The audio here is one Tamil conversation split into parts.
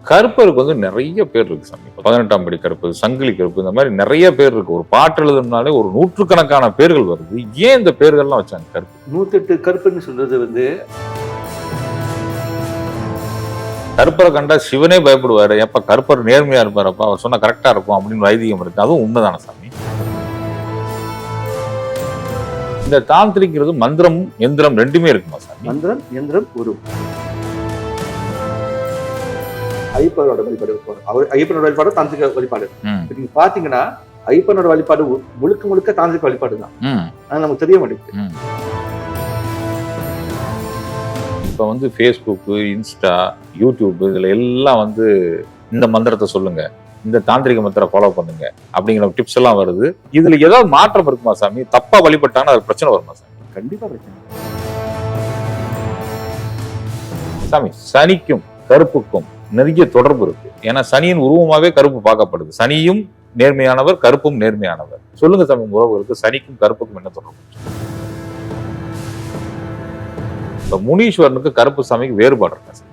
கருப்பருக்கு வந்து நிறைய பேர் இருக்கு சாமி. 18ஆம் படி கருப்பு, சங்கிலி கருப்பு, இந்த மாதிரி நிறைய பேர் இருக்கு. ஒரு பாட்டு எழுதுனாலே ஒரு நூற்றுக்கணக்கான பேர்கள் வருது. ஏன் இந்த பேர்கள்லாம் வச்சாங்க கருப்பு? 108 கருப்புன்னு சொல்றது வந்து கருப்பரை கண்டா சிவனே பயப்படுவாரு. எப்ப கருப்பர் நேர்மையா இருப்பாரப்பா, அவர் சொன்னா கரெக்டா இருக்கும் அப்படின்னு ஐதீகம் இருக்கு. அதுவும் உண்மைதான சாமி. இந்த தாந்திரிக்கிறது மந்திரம் எந்திரம் ரெண்டுமே இருக்குமா சாமி? மந்திரம், யந்திரம், குரு. ஐயப்பனோட வழிபாடு அவர் ஐயப்பனோட வழிபாடு தாந்திரிக வழிபாடு. நீங்க பாத்தீங்கன்னா ஐயப்பனோட வழிபாடு முழுக்க முழுக்க தாந்திரிக வழிபாடு தான். அது நமக்கு தெரிய மாட்டேங்குது. இப்ப வந்து ஃபேஸ்புக், இன்ஸ்டா, யூடியூப் இதுல எல்லாம் வந்து இந்த மந்திரத்தை சொல்லுங்க, இந்த தாந்திரிக மந்திரம் ஃபாலோ பண்ணுங்க அப்படிங்கிற டிப்ஸ் எல்லாம் வருது. இதுல ஏதாவது மாற்றம் இருக்குமா சாமி? தப்பா வழிபட்டாங்கன்னா அது பிரச்சனை வருமா சாமி? கண்டிப்பா பிரச்சனை. சாமி, சனிக்கும் கருப்புக்கும் நிறைய தொடர்பு இருக்கு. ஏன்னா சனியின் உருவமாவே கருப்பு பார்க்கப்படுது. சனியும் நேர்மையானவர், கருப்பும் நேர்மையானவர். சொல்லுங்க சாமி, உறவுகளுக்கு சனிக்கும் கருப்புக்கும் என்ன தொடர்பு? இப்ப முனீஸ்வரனுக்கு கருப்பு சாமிக்கு வேறுபாடு இருக்கா சார்?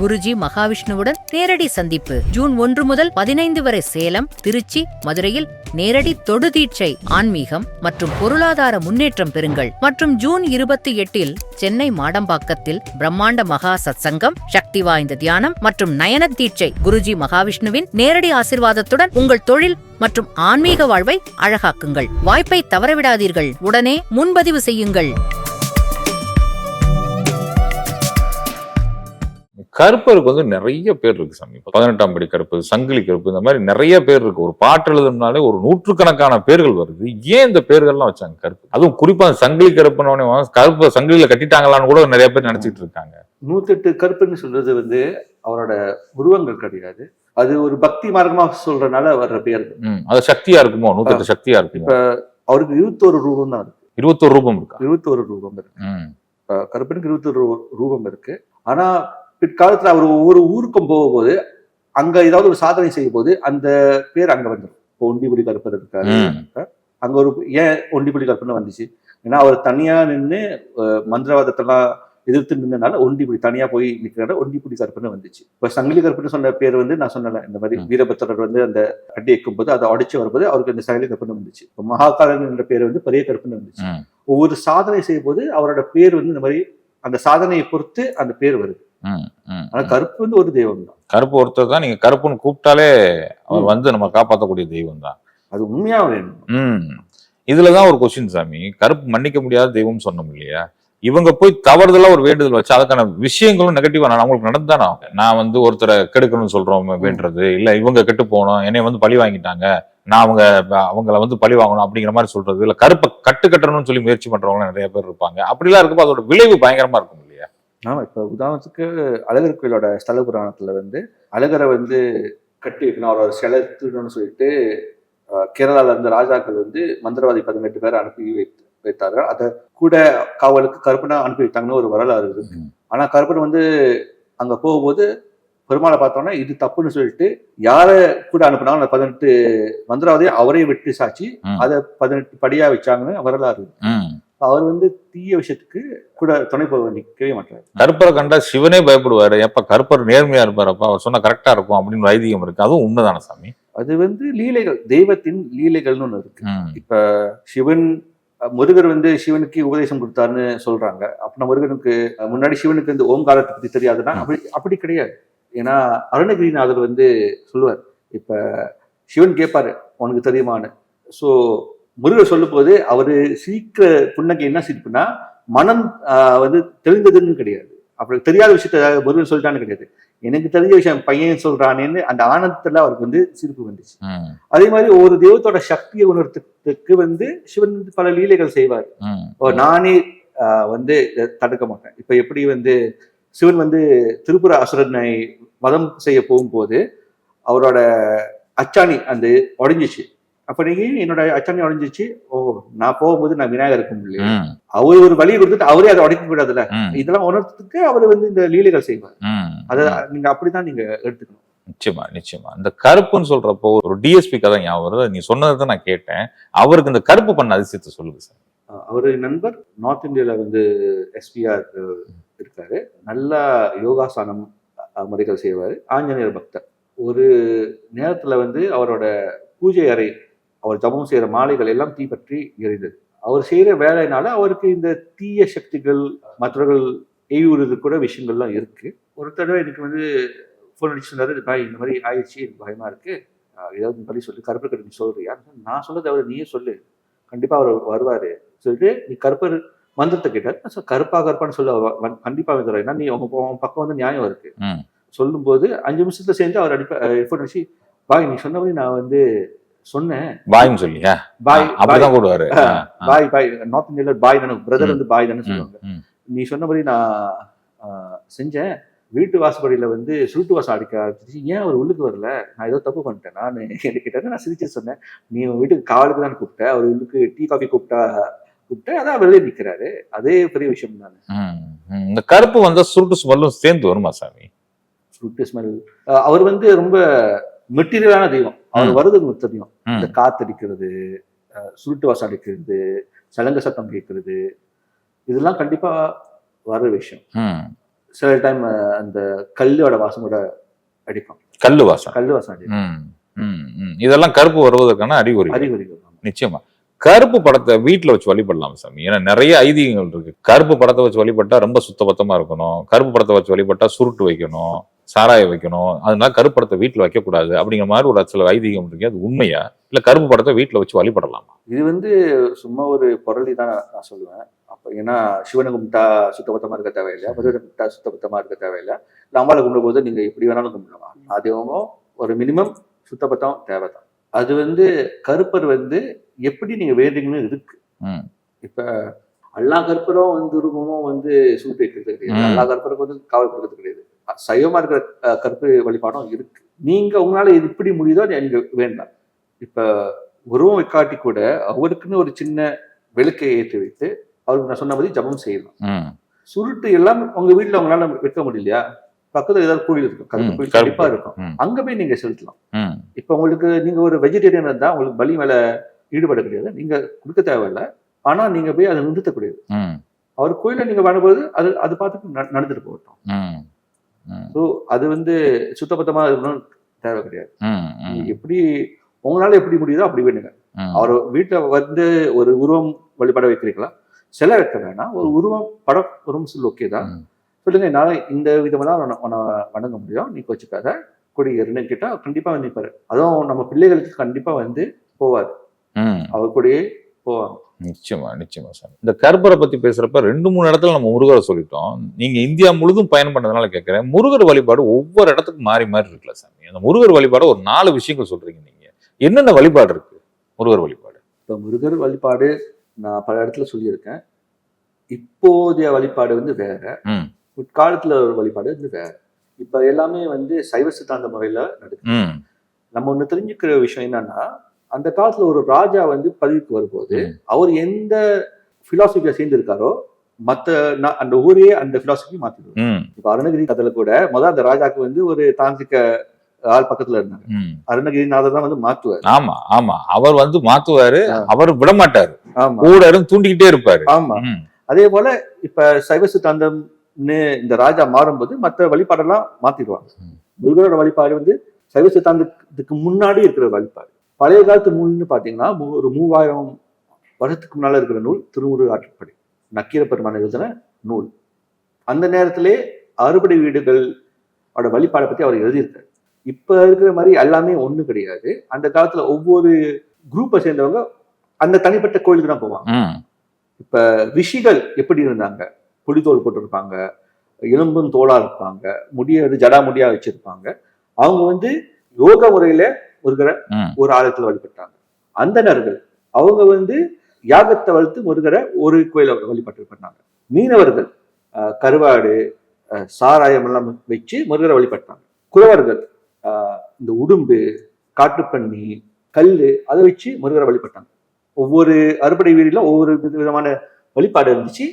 குருஜி மகாவிஷ்ணுவுடன் நேரடி சந்திப்பு ஜூன் 1 முதல் 15 வரை சேலம், திருச்சி, மதுரையில் நேரடி தொடு தீட்சை, ஆன்மீகம் மற்றும் பொருளாதார முன்னேற்றம் பெறுங்கள். மற்றும் ஜூன் 28 சென்னை மாடம்பாக்கத்தில் பிரம்மாண்ட மகா சத்சங்கம், சக்தி வாய்ந்த தியானம் மற்றும் நயன தீட்சை. குருஜி மகாவிஷ்ணுவின் நேரடி ஆசீர்வாதத்துடன் உங்கள் தொழில் மற்றும் ஆன்மீக வாழ்வை அழகாக்குங்கள். வாய்ப்பை தவறவிடாதீர்கள். உடனே முன்பதிவு செய்யுங்கள். கருப்பருக்கு வந்து நிறைய பேர் இருக்கு சாமி. 18ஆம் படி கருப்பு, சங்கிலி கருப்பு, இந்த மாதிரி நிறைய பேர் இருக்கு. ஒரு பாட்டு எழுதுனாலே ஒரு நூற்றுக்கணக்கான பேர்கள் வருது. ஏன் இந்த பேர்கள்லாம் வச்சாங்க கருப்பு? அதுவும் குறிப்பா சங்கிலி கருப்புன்னு கருப்பு சங்கிலியில கட்டிட்டாங்களான்னு கூட நிறைய பேர் நினைச்சிட்டு இருக்காங்க. 108 கருப்புன்னு சொல்றது வந்து அவரோட உருவங்கள் கிடையாது. அது ஒரு பக்தி மார்க்கமா சொல்றதுனால வர்ற பேர். அது சக்தியா இருக்குமோ? 108 சக்தியா இருக்கு. இப்ப அவருக்கு 21 ரூபம் தான் இருக்கு. 21 ரூபம் இருக்கா? 21 ரூபம் இருக்கு. கருப்பனுக்கு 21 ரூபம் இருக்கு. ஆனா பிற்காலத்துல அவர் ஒவ்வொரு ஊருக்கும் போகும்போது அங்க ஏதாவது ஒரு சாதனை செய்யும் போது அந்த பேர் அங்க வந்துடும். இப்போ ஒண்டிபுடி கருப்பர் இருக்காரு, அங்க ஒரு ஏன் ஒண்டிபுடி கருப்பர்னு வந்துச்சு? ஏன்னா அவர் தனியா நின்று மந்திரவாதத்தெல்லாம் எதிர்த்து நின்றனால ஒண்டிபுடி தனியா போய் நிற்கிறாரு, ஒண்டிபுடி கருப்பர்னு வந்துச்சு. இப்ப சங்கிலி கருப்பர்னு சொன்ன பேர் வந்து நான் சொன்னல, இந்த மாதிரி வீரபத்திரர் வந்து அந்த கட்டி வைக்கும் போது அதை அடிச்சு வரும்போது அவருக்கு இந்த சங்கிலி கருப்பர்னு வந்துச்சு. இப்போ மகாகாலன் என்ற பேர் வந்து பெரிய கருப்பர்னு வந்துச்சு. ஒவ்வொரு சாதனை செய்யும் போது அவரோட பேர் வந்து இந்த மாதிரி அந்த சாதனையை பொறுத்து அந்த பேர் வருது. ஆனா கருப்பு வந்து ஒரு தெய்வம் தான். கருப்பு ஒருத்தர் தான். நீங்க கருப்புன்னு கூப்பிட்டாலே அவர் வந்து நம்ம காப்பாற்றக்கூடிய தெய்வம் தான். அது உண்மையா வேணும். இதுலதான் ஒரு கொஸ்டின் சாமி. கருப்பு மன்னிக்க முடியாத தெய்வம் சொன்னோம் இல்லையா? இவங்க போய் தவறுதலா ஒரு வேண்டுதல் வச்சு அதுக்கான விஷயங்களும் நெகட்டிவா அவங்களுக்கு நடந்துதானே ஆகும். நான் வந்து ஒருத்தரை கெடுக்கணும்னு சொல்றோம் வேண்டது இல்ல, இவங்க கெட்டு போகணும், என்னை வந்து பழி வாங்கிட்டாங்க, நான் அவங்கள வந்து பழி வாங்கணும் அப்படிங்கிற மாதிரி சொல்றது இல்ல, கருப்பை கட்டணும்னு சொல்லி முயற்சி பண்றவங்க நிறைய பேர் இருப்பாங்க. அப்படிலாம் இருக்கப்போ அதோட விளைவு பயங்கரமா இருக்கும் இல்லையா? ஆமா. இப்ப உதாரணத்துக்கு அழகர் கோயிலோட ஸ்தல புராணத்துல வந்து அழகரை வந்து கட்டி வைக்கணும், அவரோட செலுத்தணும்னு சொல்லிட்டு கேரளால இருந்த ராஜாக்கள் வந்து மந்திரவாதி 18 பேர் அனுப்பி வைத்தார்கள். அதை கூட காவலுக்கு கருப்பனை அனுப்பி வைத்தாங்கன்னு ஒரு வரலாறு இருக்கு. ஆனா கருப்பன் வந்து அங்க போகும்போது பெருமாளை பார்த்தோன்னா இது தப்புன்னு சொல்லிட்டு யாரை கூட அனுப்புனாங்க 18 மந்திரவாதியை அவரே வெட்டி சாட்சி அதை 18 படியா வச்சாங்கன்னு வரலாறு. அவர் வந்து தீய விஷயத்துக்கு கூட துணை போக நிற்கவே மாட்டார். கருப்பரை கண்டா சிவனே பயப்படுவாரு. எப்ப கருப்பர் நேர்மையா இருப்பாரப்பா, அவர் சொன்னா கரெக்டா இருக்கும் அப்படின்னு ஐதீகம் இருக்கு. அதுவும் உண்மைதான சாமி? அது வந்து லீலைகள், தெய்வத்தின் லீலைகள்னு ஒண்ணு இருக்கு. இப்ப சிவன் முருகர் வந்து சிவனுக்கு உபதேசம் கொடுத்தாருன்னு சொல்றாங்க. அப்படின்னா முருகனுக்கு முன்னாடி சிவனுக்கு இந்த ஓங்காரத்தை பத்தி தெரியாதுன்னா அப்படி கிடையாது. ஏன்னா அருணகிரிநாதர் வந்து சொல்லுவார், இப்ப சிவன் கேட்பாரு உனக்கு தெரியுமான்னு. ஸோ முருகர் சொல்லும் போது அவரு சிரிக்கிற புன்னகை என்ன சிரிப்புனா மனம் வந்து தெரிந்ததுன்னு கிடையாது. அப்படி தெரியாத விஷயத்த முருகர் சொல்லிட்டான்னு கிடையாது, எனக்கு தெரிஞ்ச விஷயம் பையன் சொல்றானேன்னு அந்த ஆனந்தத்துல அவருக்கு வந்து சிரிப்பு வந்துச்சு. அதே மாதிரி ஒரு தெய்வத்தோட சக்தியை உணர்த்துக்கு வந்து சிவன் வந்து பல லீலைகள் செய்வார். நானே வந்து தடுக்க மாட்டேன். இப்ப எப்படி வந்து சிவன் வந்து திரிபுர அசுரனை வதம் செய்ய போகும்போது அவரோட அச்சாணி அந்த உடைஞ்சிச்சு. அப்ப நீங்க என்னோட அச்சாணி உடைஞ்சிச்சு, ஓ நான் போகும்போது நான் விநாயகர் இருக்க முடியல, அவர் ஒரு வழியை கொடுத்துட்டு அவரே அதை உடைக்க கூடாதுல்ல, இதெல்லாம் உணர்த்துக்கு அவர் வந்து இந்த லீலைகள் செய்வார். அதை நீங்க அப்படிதான் நீங்க எடுத்துக்கணும். நிச்சயமா நிச்சயமா. இந்த கருப்புன்னு சொல்றப்போ ஒரு டிஎஸ்பி கதை ஞாபகம் வருது. நீ சொன்னதை நான் கேட்டேன். அவருக்கு இந்த கருப்பு பண்ண அதிசயத்தை சொல்லுங்க சார். அவரு நண்பர் நார்த் இந்தியால வந்து எஸ்பியா இருக்காரு. நல்லா யோகாசனம் முறைகள் செய்வாரு. ஆஞ்சநேயர் பக்தர். ஒரு நேரத்துல வந்து அவரோட பூஜை அறை, அவர் ஜபம் செய்யற மாலைகள் எல்லாம் தீப்பற்றி எரிந்தது. அவர் செய்யற வேலையினால அவருக்கு இந்த தீய சக்திகள் மற்றவர்கள் எய்வுறது கூட விஷயங்கள்லாம் இருக்கு. ஒரு தடவை எனக்கு வந்து ஃபோன் அடிச்சு சொன்னாரு, பாய் இந்த மாதிரி ஆயிடுச்சு, எனக்கு பயமா இருக்கு, ஏதாவது படி சொல்லு, கருப்பர் கிட்ட நீ சொல்றியா? நான் சொல்ல தவிர நீயே சொல்லு, கண்டிப்பா அவர் வருவாரு சொல்லிட்டு, நீ கருப்பர் மந்திரத்தை கேட்டார். கருப்பான்னு சொல்ல கண்டிப்பா வந்துடுவார். ஏன்னா நீ உங்க பக்கம் வந்து நியாயம் இருக்கு. சொல்லும் போது 5 நிமிஷத்துல சேர்ந்து அவர் ஃபோன் அடிச்சு, பாய் நீ சொன்ன மாதிரி நான் வந்து சொன்னேன், பாய்னு சொல்லியா? பாய் அப்படிதான் கூடுவாரு. பாய் நார்த் இந்தியால பாய் தானே, பிரதர் வந்து பாய் தானே சொல்லுவாங்க. நீ சொன்ன மாதிரி நான் செஞ்சேன், வீட்டு வாசப்படியில வந்து சுருட்டு வாசம் அடிக்க ஆரம்பிச்சிச்சு, ஏன் அவர் உள்ளுக்கு வரல, நான் ஏதோ தப்பு பண்ணிட்டேன் நான் கேட்டேன். நான் சிரிச்சு சொன்னேன், நீ உன் வீட்டுக்கு காவலுக்கு தான் கூப்பிட்ட, அவர் உள்ளுக்கு டீ காஃபி கூப்பிட்டேன், அதான் வெளியே நிக்கிறாரு, அதே பெரிய விஷயம் தானே. இந்த கருப்பு வந்தா சுருட்டு ஸ்மெல்லும் சேர்ந்து வருமா சாமி? சுருட்டு ஸ்மெல், அவர் வந்து ரொம்ப மெட்டீரியலான தெய்வம். அவர் வருதுன்னு தெரியும். இந்த காத்தடிக்கிறது, சுருட்டு வாசம் அடிக்கிறது, சலங்க சத்தம் கேட்கறது, இதெல்லாம் கண்டிப்பா வர்ற விஷயம். சில டைம் அந்த கல்லோட வாசம் கூட அடிக்கும். கல்லு வாசம் அடிக்கும். இதெல்லாம் கருப்பு வருவதற்கான அறிகுறிகள். நிச்சயமா கருப்பு படத்தை வீட்டுல வச்சு வழிபடலாம் சாமி. ஏன்னா நிறைய ஐதீகங்கள் இருக்கு. கருப்பு படத்தை வச்சு வழிபட்டா ரொம்ப சுத்தபத்தமா இருக்கணும், கருப்பு படத்தை வச்சு வழிபட்டா சுருட்டு வைக்கணும், சாராயம் வைக்கணும், அதனால கருப்பு படத்தை வீட்டுல வைக்க கூடாது அப்படிங்கிற மாதிரி ஒரு சில ஐதீகம் இருக்கு. அது உண்மையா இல்ல கருப்பு படத்தை வீட்டுல வச்சு வழிபடலாமா? இது வந்து சும்மா ஒரு பொருளி தான் நான் சொல்லுவேன். அப்ப ஏன்னா சிவனை கும்பிட்டா சுத்தபத்தமா இருக்க தேவையில்லை, முருகனை கும்பிட்டா சுத்தபத்தமா இருக்க தேவையில்லை, இல்லை அம்பாவை கும்பிடும் போது நீங்க எப்படி வேணாலும் கும்பிடலாம். அதுவும் ஒரு மினிமம் சுத்தபத்தம் தேவைதான். அது வந்து கருப்பர் வந்து எப்படி நீங்க வேண்டிங்கன்னு இருக்கு. இப்ப எல்லா கருப்பரும் வந்து ரூபமும் வந்து சூட்டு வைக்கிறது கிடையாது, எல்லா கருப்பருக்கும் வந்து காவல் கொடுக்கறது கிடையாது. சைவமா இருக்கிற கருப்பு வழிபாடும் இருக்கு. நீங்க உங்களால இது இப்படி முடியுதோ நீங்க வேண்டாம். இப்ப உருவம் வைக்காட்டி கூட அவருக்குன்னு ஒரு சின்ன விளக்கை ஏற்றி வைத்து அவருக்கு நான் சொன்ன மாதிரி ஜபம் செய்யலாம். சுருட்டு எல்லாம் உங்க வீட்டுல உங்களால வைக்க முடியலையா, பக்கத்துல ஏதாவது கோயில் இருக்கும், கருப்பு கோயில் கண்டிப்பா இருக்கும், அங்க போய் நீங்க செலுத்தலாம். இப்ப உங்களுக்கு நீங்க ஒரு வெஜிடேரியன் இருந்தா உங்களுக்கு பலி மேல ஈடுபட கிடையாது, நீங்க கொடுக்க தேவையில்லை, ஆனா நீங்க போய் அதை நிறுத்தக்கூடியது. அவர் கோயில நீங்க பண்ணும்போது அது பார்த்துட்டு நடந்துட்டு போகட்டும். ஸோ அது வந்து சுத்தபத்தமா இருக்கணும்னு தேவை கிடையாது. எப்படி உங்களால எப்படி முடியுதோ அப்படி வேணுங்க. அவர் வீட்டுல வந்து ஒரு உருவம் வழிபட வைக்கிறீங்களா, சிலை வைக்க வேணாம், ஒரு உருவம் சொல்லி ஓகே தான் சொல்லுங்க, என்னால இந்த விதமா தான் வணங்க முடியும், நீ வச்சுக்காத கொடி ஏறுன்னு கேட்டா கண்டிப்பா வந்து நிற்பாரு. அதுவும் நம்ம பிள்ளைகளுக்கு கண்டிப்பா வந்து போவாரு, அவர் கூடயே போவாங்க. நிச்சயமா சார். இந்த கருப்பரை பத்தி பேசுறப்ப 2-3 இடத்துல நம்ம முருகரை சொல்லிட்டோம். நீங்க இந்தியா முழுதும் பயணம் பண்ணதுனால கேட்கிறேன், முருகர் வழிபாடு ஒவ்வொரு இடத்துக்கும் மாறி இருக்குல்ல சாமி? அந்த முருகர் வழிபாடு ஒரு 4 விஷயங்கள் சொல்றீங்க நீங்க, என்னென்ன வழிபாடு இருக்கு முருகர் வழிபாடு? இப்ப முருகர் வழிபாடு நான் பல இடத்துல சொல்லியிருக்கேன். இப்போதைய வழிபாடு வந்து வேற, காலத்துல ஒரு வழிபாடு வந்து வேற. இப்ப எல்லாமே வந்து சைவ சித்தாந்த முறையில நடக்குது. நம்ம ஒண்ணு தெரிஞ்சுக்கிற விஷயம் என்னன்னா, அந்த காலத்துல ஒரு ராஜா வந்து பதவிக்கு வரும்போது அவர் எந்த பிலாசபியை சேர்ந்திருக்காரோ மத்த அந்த ஊரையே அந்த பிலாசபி மாத்திடுவார். இப்ப அருணகிரி கதையில கூட முதல் அந்த ராஜாக்கு வந்து ஒரு தாந்திரிக ஆள் பக்கத்துல இருந்தாங்க, அருணகிரிநாதர் தான் வந்து மாத்துவாரு. ஆமா அவர் வந்து மாத்துவாரு, அவர் விட மாட்டாரு, கூட தூண்டிக்கிட்டே இருப்பாரு. ஆமா, அதே போல இப்ப சைவ சித்தாந்தம்னு இந்த ராஜா மாறும்போது மற்ற வழிபாடெல்லாம் மாத்திடுவாங்க. முருகரோட வழிபாடு வந்து சைவ சித்தாந்தத்துக்கு முன்னாடி இருக்கிற வழிபாடு. பழைய காலத்து நூல்னு பாத்தீங்கன்னா ஒரு 3000 வருஷத்துக்கு முன்னால இருக்கிற நூல் திருமுருக ஆற்றுப்படை, நக்கீர பெருமான் எழுதின நூல். அந்த நேரத்திலே அறுபடை வீடுகள் வழிபாடை பத்தி அவர் எழுதியிருக்காரு. இப்ப இருக்கிற மாதிரி எல்லாமே ஒண்ணு கிடையாது. அந்த காலத்துல ஒவ்வொரு குரூப்பை சேர்ந்தவங்க அந்த தனிப்பட்ட கோயிலுக்கு தான் போவாங்க. இப்ப ரிஷிகள் எப்படி இருந்தாங்க, புலித்தோல் போட்டிருப்பாங்க, எலும்பும் தோளா இருப்பாங்க, ஜடா முடியா வச்சிருப்பாங்க. அவங்க வந்து யோக முறையில முருகரை ஒரு ஆலயத்துல வழிபட்டாங்க. அந்தணர்கள் அவங்க வந்து யாகத்தை வளர்த்து முருகரை ஒரு கோயில வழிபட்டு பண்ணாங்க. மீனவர்கள் கருவாடு சாராயம் எல்லாம் வச்சு முருகரை வழிபட்டாங்க. குறவர்கள் இந்த உடும்பு காட்டுப்பண்ணி கல்லு அதை வச்சு முருகரை வழிபட்டாங்க. ஒவ்வொரு அறுபடை வீடுல ஒவ்வொரு விதமான வழிபாடு இருந்துச்சு,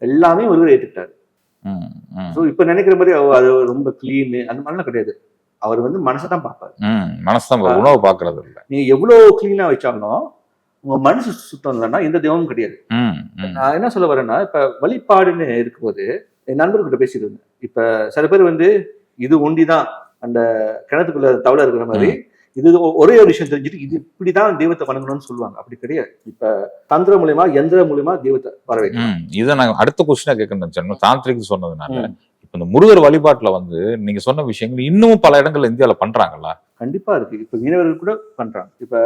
எல்லாமே முருகரை ஏற்றுக்கிட்டாரு. ஸோ இப்ப நினைக்கிற மாதிரி அது ரொம்ப கிளீன் அந்த மாதிரிலாம் கிடையாது. அவர் வந்து மனசை தான் பார்ப்பாரு, மனசுதான் உணவு பார்க்கறது இல்லை. நீங்க எவ்வளவு கிளீனா வச்சாலும் உங்க மனசு சுத்தம் இல்லைன்னா எந்த தெய்வமும் கிடையாது. ம், ம், நான் என்ன சொல்ல வரேன்னா, இப்ப வழிபாடுன்னு இருக்கும்போது என் நண்பர்கிட்ட பேசிட்டு இருந்தேன். இப்ப சில பேர் வந்து இது ஒண்டிதான் அந்த கிணத்துக்குள்ள தவளை இருக்கிற மாதிரி, இது ஒரே ஒரு விஷயம் தெரிஞ்சுட்டு இது இப்படிதான் தெய்வத்தை வணங்கணும்னு சொல்லுவாங்க. அப்படி கிடையாது. இப்ப தந்திர மூலியமா எந்திர மூலியமா தெய்வத்தை வர வைக்கலாம். இதை நான் அடுத்த கொஸ்டினா கேட்கணும். தாந்திரிக் சொன்னதுனால ம். இப்ப இந்த முருகர் வழிபாட்டுல வந்து நீங்க சொன்ன விஷயங்கள் இன்னமும் பல இடங்கள்ல இந்தியால பண்றாங்களா? கண்டிப்பா இருக்கு. இப்ப மீனவர்கள் கூட பண்றாங்க. இப்ப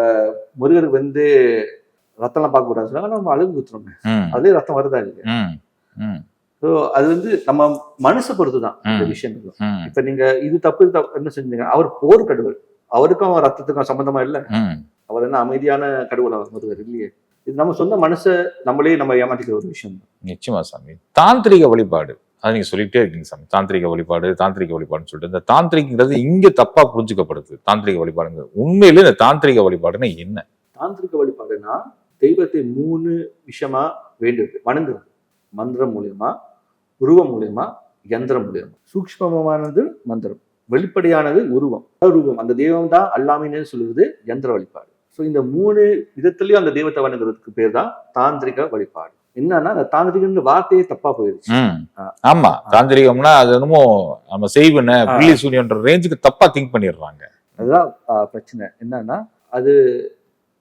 முருகர் வந்து ரத்தம்லாம் பார்க்க கூடாதுன்னு சொன்னாங்க. நம்ம அழுகு குத்துறோங்க. ம், அதுலயே ரத்தம் வருதா இல்லையா? ம், ம், ஸோ அது வந்து நம்ம மனசை பொறுத்துதான் இந்த விஷயங்கள். ம், இப்ப நீங்க இது தப்பு என்ன செஞ்சீங்க? அவர் போர் கடவுள். அவருக்கும் ரத்தத்துக்கும் சம்பந்தமா இல்ல. ம். அவர் என்ன அமைதியான கடவுள் அவர் முருகர் இல்லையே. இது நம்ம சொந்த மனசை நம்மளே நம்ம ஏமாற்றிக்கிற ஒரு விஷயம் தான். நிச்சயமா சாமி. தாந்திரிக வழிபாடு அது நீங்க சொல்லிட்டே இருக்கீங்க சாமி. தாந்திரிக வழிபாடுன்னு சொல்லிட்டு இந்த தாந்திரிக்ங்கிறது இங்க தப்பா புரிஞ்சுக்கப்படுது. தாந்திரிக வழிபாடுங்க உண்மையிலே இந்த தாந்திரிக வழிபாடுன்னா என்ன? தாந்திரிக வழிபாடுனா தெய்வத்தை 3 விஷயமா வேண்டுறது, வணங்குறது. மந்திரம் மூலியமா, உருவம் மூலியமா, யந்திரம் மூலியமா. சூக்ஷ்மமானது மந்திரம், வெளிப்படையானது உருவம். அந்த தெய்வம் தான் அல்லாமின்னு சொல்லுவது யந்திர வழிபாடு. ஸோ இந்த 3 விதத்திலயும் அந்த தெய்வத்தை வணங்குறதுக்கு பேர் தான் தாந்திரிக வழிபாடு. என்னன்னா அந்த தாந்திரிகன்ற வார்த்தையே தப்பா போயிருச்சு. ஆமா, தாந்திரிகம்னா அது என்னமோ நம்ம செய்வன பில்லி சூரியன்ற ரேஞ்சுக்கு தப்பா திங்க் பண்ணிடுறாங்க. அதுதான் பிரச்சனை. என்னன்னா அது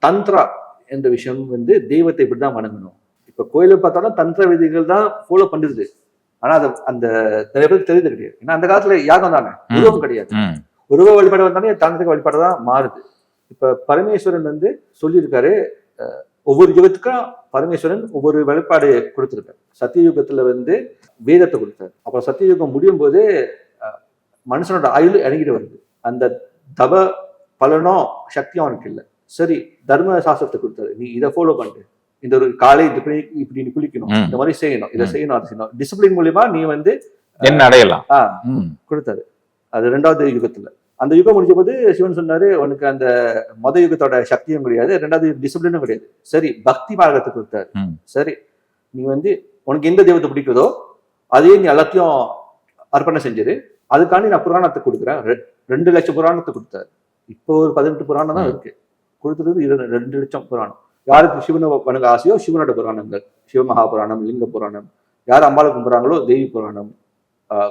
தந்திரா என்ற விஷயம் வந்து தெய்வத்தை இப்படிதான் வணங்கணும். இப்ப கோயில பார்த்தாலும் தந்திர விதிகள் தான் ஃபாலோ பண்ணிருது. ஆனா அது அந்த நிறைய பேருக்கு தெரியுது கிடையாது. ஏன்னா அந்த காலத்துல யாகம் தானே, உருவம் கிடையாது. உருவ வழிபாடு வந்தாலே தாந்திரிக வழிபாடு தான் மாறுது. இப்ப பரமேஸ்வரன் வந்து சொல்லியிருக்காரு, ஒவ்வொரு யுகத்துக்கும் பரமேஸ்வரன் ஒவ்வொரு வழிபாடு கொடுத்திருக்காரு. சத்தியயுகத்துல வந்து வேதத்தை கொடுத்தாரு. அப்புறம் சத்தியயுகம் முடியும் போது மனுஷனோட ஆயுள் இறங்கிட்டு வருது. அந்த தப பலனோ சக்தியும் அவனுக்கு இல்லை. சரி, தர்ம சாஸ்திரத்தை கொடுத்தாரு. நீ இதை ஃபாலோ பண்ணிட்டு இந்த ஒரு காலை இப்படி நீ குளிக்கணும், இந்த மாதிரி செய்யணும், இதை செய்யணும், அதை செய்யணும். டிசிப்ளின் மூலியமா நீ வந்து என்ன அடையலாம் கொடுத்தாரு. அது 2வது யுகத்துல. அந்த யுகம் முடிஞ்ச போது சிவன் சொன்னாரு, உனக்கு அந்த மொத யுகத்தோட சக்தியும் கிடையாது, 2வது டிசிப்ளினும் கிடையாது. சரி, பக்தி மார்க்கத்தை கொடுத்தாரு. சரி, நீ வந்து உனக்கு எந்த தெய்வத்தை பிடிக்கிறதோ அதையே நீ எல்லாத்தையும் அர்ப்பணம் செஞ்சிரு. அதுக்காண்டி நான் புராணத்தை கொடுக்குறேன். 2 லட்சம் புராணத்தை கொடுத்தாரு. இப்போ ஒரு 18 புராணம் தான் இருக்கு. கொடுத்துறது 2 லட்சம் புராணம். யாருக்கு சிவனை வணங்க ஆசையோ சிவனோட புராணங்கள், சிவமகா புராணம், லிங்க புராணம். யார் அம்பாளை கும்புறாங்களோ தேவி புராணம்,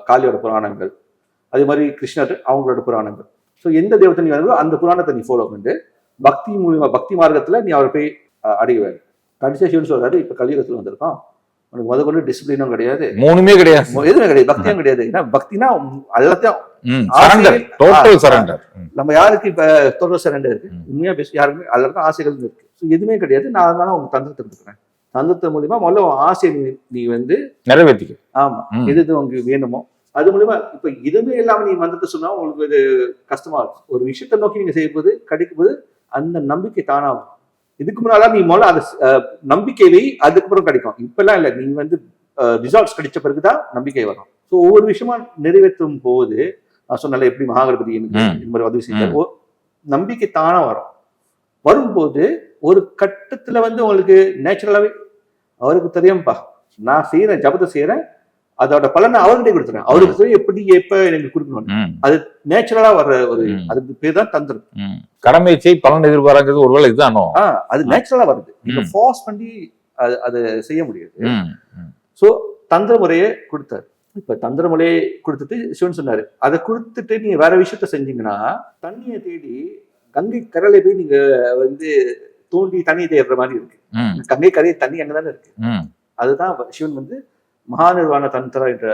காளியோட புராணங்கள். அதே மாதிரி கிருஷ்ணர் அவங்களோட புராணங்கள். ஸோ எந்த தெய்வத்தை நீ வேணுமோ அந்த புராணத்தை நீ ஃபாலோ பண்ணிட்டு பக்தி மூலியமா, பக்தி மார்க்கத்துல நீ அவரை போய் அடைய வேண்டும். கடைசியா சிவன் சொல்றாரு, இப்ப கலியுகத்துல வந்திருக்கோம், உனக்கு முதல்ல டிசிப்ளினும் கிடையாது, எதுவுமே கிடையாது, பக்தியும் கிடையாது. ஏன்னா பக்தினா எல்லாத்தையும் நம்ம யாருக்கு இப்ப டோட்டல் சரண்டர் இருக்கு, உண்மையா பேச யாருக்குமே எல்லாருக்கும் ஆசைகள் இருக்கு. எதுவுமே கிடையாது. நான் அதனால உங்க தந்திரத்தை கொடுக்குறேன். தந்திரத்தை மூலியமா முதல்ல ஆசையை நீ வந்து நிறைவேற்றிக்க. ஆமா, எது உங்களுக்கு வேணுமோ அது மூலியமா. இப்ப எதுவுமே இல்லாம நீ மந்திரத்தை சொன்னா உங்களுக்கு இது கஷ்டமா இருக்கும். ஒரு விஷயத்தை நோக்கி நீங்க செய்யும் போது கிடைக்கும் போது அந்த நம்பிக்கை தானாகும். இதுக்கு முன்னால நீ முதல்ல அந்த நம்பிக்கை வை, அதுக்கப்புறம் கிடைக்கும். இப்பெல்லாம் இல்லை, நீ வந்து ரிசல்ட்ஸ் கிடைச்ச பிறகுதான் நம்பிக்கை வரும். ஸோ ஒவ்வொரு விஷயமா நிறைவேற்றும் போது நான் சொன்னால எப்படி மகாகணபதி எனக்கு இந்த மாதிரி உதவி செய்ய நம்பிக்கை தானா வரும். வரும்போது ஒரு கட்டத்துல வந்து உங்களுக்கு நேச்சுரலாவே அவருக்கு தெரியும்பா, நான் செய்யறேன், ஜபத்தை செய்யறேன், அதோட பலனை அவர்கிட்ட கொடுத்துறேன். அவருக்கு தெரியும் எப்படி எப்ப எனக்கு கொடுக்கணும். அது நேச்சுரலா வர்ற ஒரு, அதுக்கு பேர் தான் தந்திரம். கடமை செய் பலன் எதிர்பார்க்கிறது ஒருவேளை இதுதானோ? அது நேச்சுரலா வருது. நீங்க ஃபோர்ஸ் பண்ணி அதை செய்ய முடியாது. சோ தந்திர முறையை கொடுத்தாரு. இப்ப தந்திர முறையை கொடுத்துட்டு சிவன் சொன்னாரு, அதை கொடுத்துட்டு நீங்க வேற விஷயத்த செஞ்சீங்கன்னா தண்ணியை தேடி கங்கை கரையில போய் நீங்க வந்து தோண்டி தண்ணி தேடுற மாதிரி இருக்கு. கங்கை கரையை தண்ணி அங்கதானே இருக்கு. அதுதான் சிவன் வந்து மகாநிர்வாண தந்திரா என்ற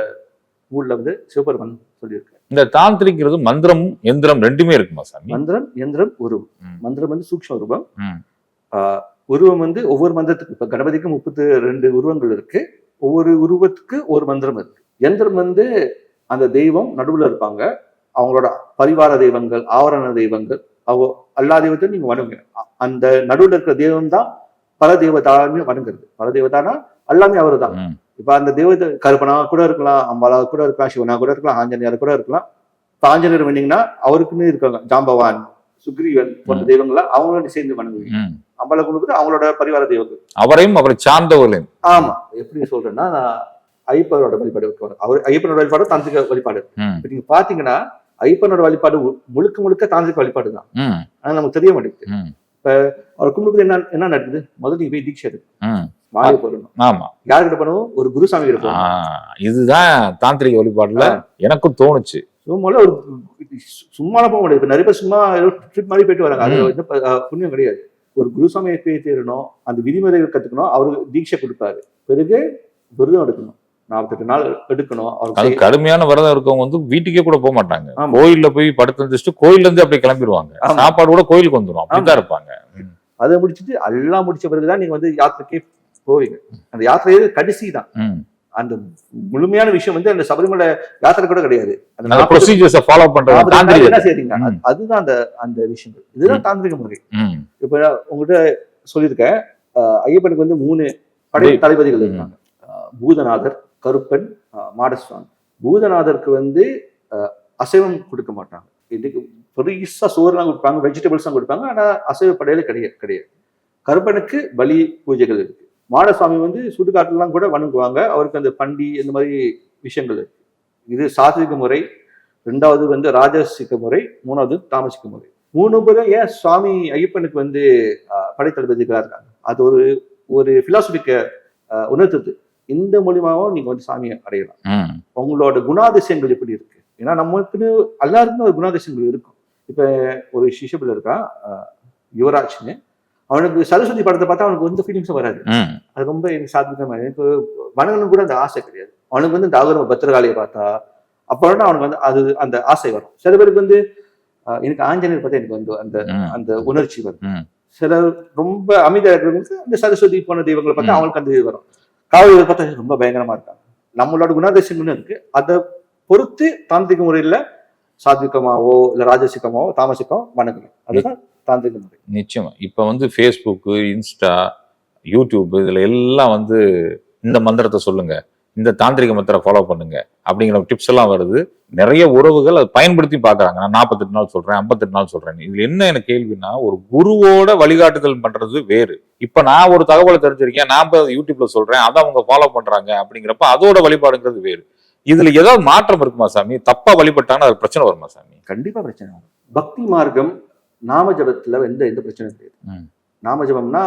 ஊர்ல வந்து சிவபெருமன் சொல்லியிருக்காரு. இந்த தாந்திரிக்கிறது மந்திரம் எந்திரம் ரெண்டுமே இருக்குமா சாமி? மந்திரம் எந்திரம் உருவம். மந்திரம் வந்து சூக்ஷ்ம உருவம், உருவம் வந்து ஒவ்வொரு மந்திரத்துக்கு. இப்ப கணபதிக்கு 32 உருவங்கள் இருக்கு. ஒவ்வொரு உருவத்துக்கு ஒரு மந்திரம் இருக்கு. யந்திரம் வந்து அந்த தெய்வம் நடுவுல இருப்பாங்க, அவங்களோட பரிவார தெய்வங்கள், ஆவரண தெய்வங்கள், எல்லா தெய்வத்தையும் நீங்க வணங்குங்க. அந்த நடுவுல இருக்கிற தெய்வம் தான் பல தேவதான்னு வணங்குறது. பல தேவதானா எல்லாமே அவரு தான். இப்ப அந்த தெய்வத்தை கருப்பனா கூட இருக்கலாம், அம்பாலா கூட இருக்கலாம், சிவனா கூட இருக்கலாம், ஆஞ்சநேயர் கூட இருக்கலாம். இப்ப ஆஞ்சநேயர் வேணீங்கன்னா அவருக்குன்னு இருக்காங்க, ஜாம்பவான், சுக்ரீவன் போன்ற தெய்வங்கள்லாம் அவங்களோட சேர்ந்து வணங்குவீங்க. அம்பாலா கும்பிட்டு அவங்களோட பரிவார தெய்வங்கள், அவரையும் அவரை சார்ந்தவர்களையும். ஆமா, எப்படி சொல்றேன்னா ஐயப்பனோட வழிபாடு வரும். அவர் ஐயப்பனோட வழிபாடு தாந்திரிக வழிபாடு. இப்ப நீங்க பாத்தீங்கன்னா ஐயப்பனோட வழிபாடு முழுக்க முழுக்க தாந்திரிக வழிபாடு தான். ஆனா நமக்கு தெரிய மாட்டேங்குது. இப்ப அவர் கும்பிடுறது என்ன நடக்குது? முதல்ல நீ போய் தீட்சை எடுக்கணும், ம். மாலை போடணும். ஆமா. யாருக்கிட்ட பண்ணணும்? ஒரு குருசாமி கிட்ட போகணும். இதுதான் தாந்திரிக வழிபாடுல எனக்கும் தோணுச்சு. சும்மா ஒரு சும்மா போக முடியாது. இப்ப நிறைய பேர் சும்மா ட்ரிப் மாதிரி போயிட்டு வராங்க. அது வந்து புண்ணியம் கிடையாது. ஒரு குருசாமியை போய் தேடணும், அந்த விதிமுறைகள் கத்துக்கணும், அவருக்கு தீட்சை கொடுப்பாரு. பிறகு விரதம் எடுக்கணும், 48 நாள் எடுக்கணும். அது அவருக்கு கடுமையான விரதம் இருக்கவங்க வந்து வீட்டுக்கே கூட போக மாட்டாங்க. ஆமா. கோயில்ல போய் படுத்து வந்துட்டு கோயில்ல இருந்து அப்படியே கிளம்பிடுவாங்க. ஆமா. சாப்பாடு கூட கோயிலுக்கு வந்துடும், அப்படிதான் இருப்பாங்க. அதை முடிச்சுட்டு எல்லாம் முடிச்ச பிறகுதான் நீங்க வந்து யாத்திரைக்கே போவீங்க. அந்த யாத்திரையே கடைசி தான். ம். அந்த முழுமையான விஷயம் வந்து அந்த சபரிமலை யாத்திரை கூட கிடையாது. அந்த அந்த procedures-அ follow பண்றது 40 நாள் தாந்திரிகம். என்ன செய்றீங்க? ம். அதுதான் அந்த விஷயங்கள். இதுதான் தாந்திரிக முறை. ம். இப்ப உங்ககிட்ட சொல்லியிருக்கேன், ஐயப்பனுக்கு வந்து 3 படை தளபதிகள் இருக்காங்க. பூதநாதர், கருப்பன், மாடசுவாமி. பூதநாதருக்கு வந்து அசைவம் கொடுக்க மாட்டாங்க. இதுக்கு பெருசா சோறுலாம் கொடுப்பாங்க, வெஜிடபிள்ஸ் தான் கொடுப்பாங்க. ஆனா அசைவ படையில கிடையாது. கருப்பனுக்கு பலி பூஜைகள் இருக்கு. மாடசுவாமி வந்து சுடுகாட்டுலாம் கூட வணங்குவாங்க. அவருக்கு அந்த பண்டி இந்த மாதிரி விஷயங்கள் இருக்கு. இது சாத்விக முறை. 2வது வந்து ராஜசிக முறை. 3வது தாமசிக முறை. 3 பேரும் ஏன் சுவாமி ஐயப்பனுக்கு வந்து படைத்தளபதிகளா இருக்காங்க? அது ஒரு பிலாசபிக்க உணர்த்துது. இந்த மூலியமாவும் நீங்க வந்து சாமியை அடையலாம். உங்களோட குணாதிசயங்கள் எப்படி இருக்கு? ஏன்னா நமக்குன்னு எல்லாருக்குமே ஒரு குணாதிசயங்கள் இருக்கும். இப்ப ஒரு சிஷபிள் இருக்கா, யுவராஜ்னு. அவனுக்கு சரஸ்வதி படத்தை பார்த்தா அவனுக்கு எந்த ஃபீலிங்ஸும் வராது. அது ரொம்ப எனக்கு சாத்விகமா. எனக்கு வணங்கணும் கூட அந்த ஆசை கிடையாது. அவனுக்கு வந்து இந்த ஆகர்வ பத்திரகாளியை பார்த்தா அப்பதான் அவனுக்கு வந்து அந்த ஆசை வரும். சில பேருக்கு வந்து எனக்கு ஆஞ்சநேயர் பார்த்தா எனக்கு வந்து அந்த உணர்ச்சி வரும். சில ரொம்ப அமைதியா இருக்கிறவங்களுக்கு அந்த சரஸ்வதி போன தெய்வங்களை பார்த்தா அவங்களுக்கு அந்த இது வரும். காவலர்கள் பார்த்தா ரொம்ப பயங்கரமா இருக்காங்க. நம்மளோட குணாதிசயங்கள் இருக்கு. அதை பொறுத்து தாந்திரிக முறையில சாத்விகமாவோ இல்ல ராஜசிகமாவோ தாமசிக்கமோ வணங்கணும். அதுதான் தாந்திரிக முறை. நிச்சயமா. இப்ப வந்து ஃபேஸ்புக், இன்ஸ்டா, யூடியூப் இதுல எல்லாம் வந்து இந்த மந்திரத்தை சொல்லுங்க, இந்த தாந்திரிக மந்திரம் ஃபாலோ பண்ணுங்க அப்படிங்கிற டிப்ஸ் எல்லாம் வருது. நிறைய உறவுகள் அதை பயன்படுத்தி பாக்குறாங்க. நான் 48 நாள் சொல்றேன், 58 நாள் சொல்றேன். இதுல என்ன எனக்கு கேள்வினா, ஒரு குருவோட வழிகாட்டுதல் பண்றது வேறு. இப்ப நான் ஒரு தகவலை தெரிஞ்சிருக்கேன், நான் யூடியூப்ல சொல்றேன், அதை அவங்க ஃபாலோ பண்றாங்க அப்படிங்கிறப்ப அதோட வழிபாடுங்கிறது வேறு. இதுல ஏதாவது மாற்றம் இருக்குமா சாமி? தப்பா வழிபட்டாங்கன்னா அது பிரச்சனை வருமா சாமி? கண்டிப்பா பிரச்சனை வரும். பக்தி மார்க்கம் நாம ஜபத்துல எந்த பிரச்சனையும் கிடையாது. நாம ஜபம்னா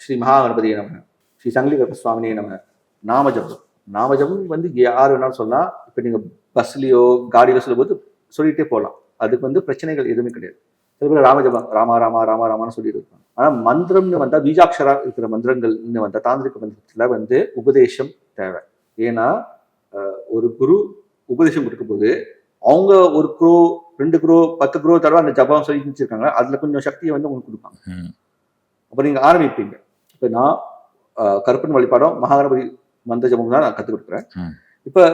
ஸ்ரீ மகாகணபதியை நம, ஸ்ரீ சங்கிலிகர்ப சுவாமினியை நம, நாமஜபம். நாமஜபம் வந்து யார் வேணாலும் சொல்லலாம். இப்ப நீங்க பஸ்லயோ காடியில சொல்லும் போது சொல்லிட்டே போகலாம். அதுக்கு வந்து பிரச்சனைகள் எதுவுமே கிடையாது. சில பேர் ராமஜபம் ராமா ராமா ராமா ராமான்னு சொல்லிட்டு இருப்பாங்க. ஆனா மந்திரம்னு வந்தா, பீஜாட்சரா இருக்கிற மந்திரங்கள்னு வந்தா, தாந்திரிக மந்திரத்துல வந்து உபதேசம் தேவை. ஏன்னா ஒரு குரு உபதேசம் கொடுக்கும் போது அவங்க 1 crore 2 crore 10 crore தடவை அந்த ஜபம் சொல்லி வச்சிருக்காங்க. அதுல கொஞ்சம் சக்தியை வந்து உங்களுக்கு கொடுப்பாங்க. அப்ப நீங்க ஆரம்பிப்பீங்க. இப்ப நான் கருப்பன் வழிபாடம் மகாகணபதி மந்திர ஜபம் தான் நான் கத்துக் கொடுக்குறேன். இப்ப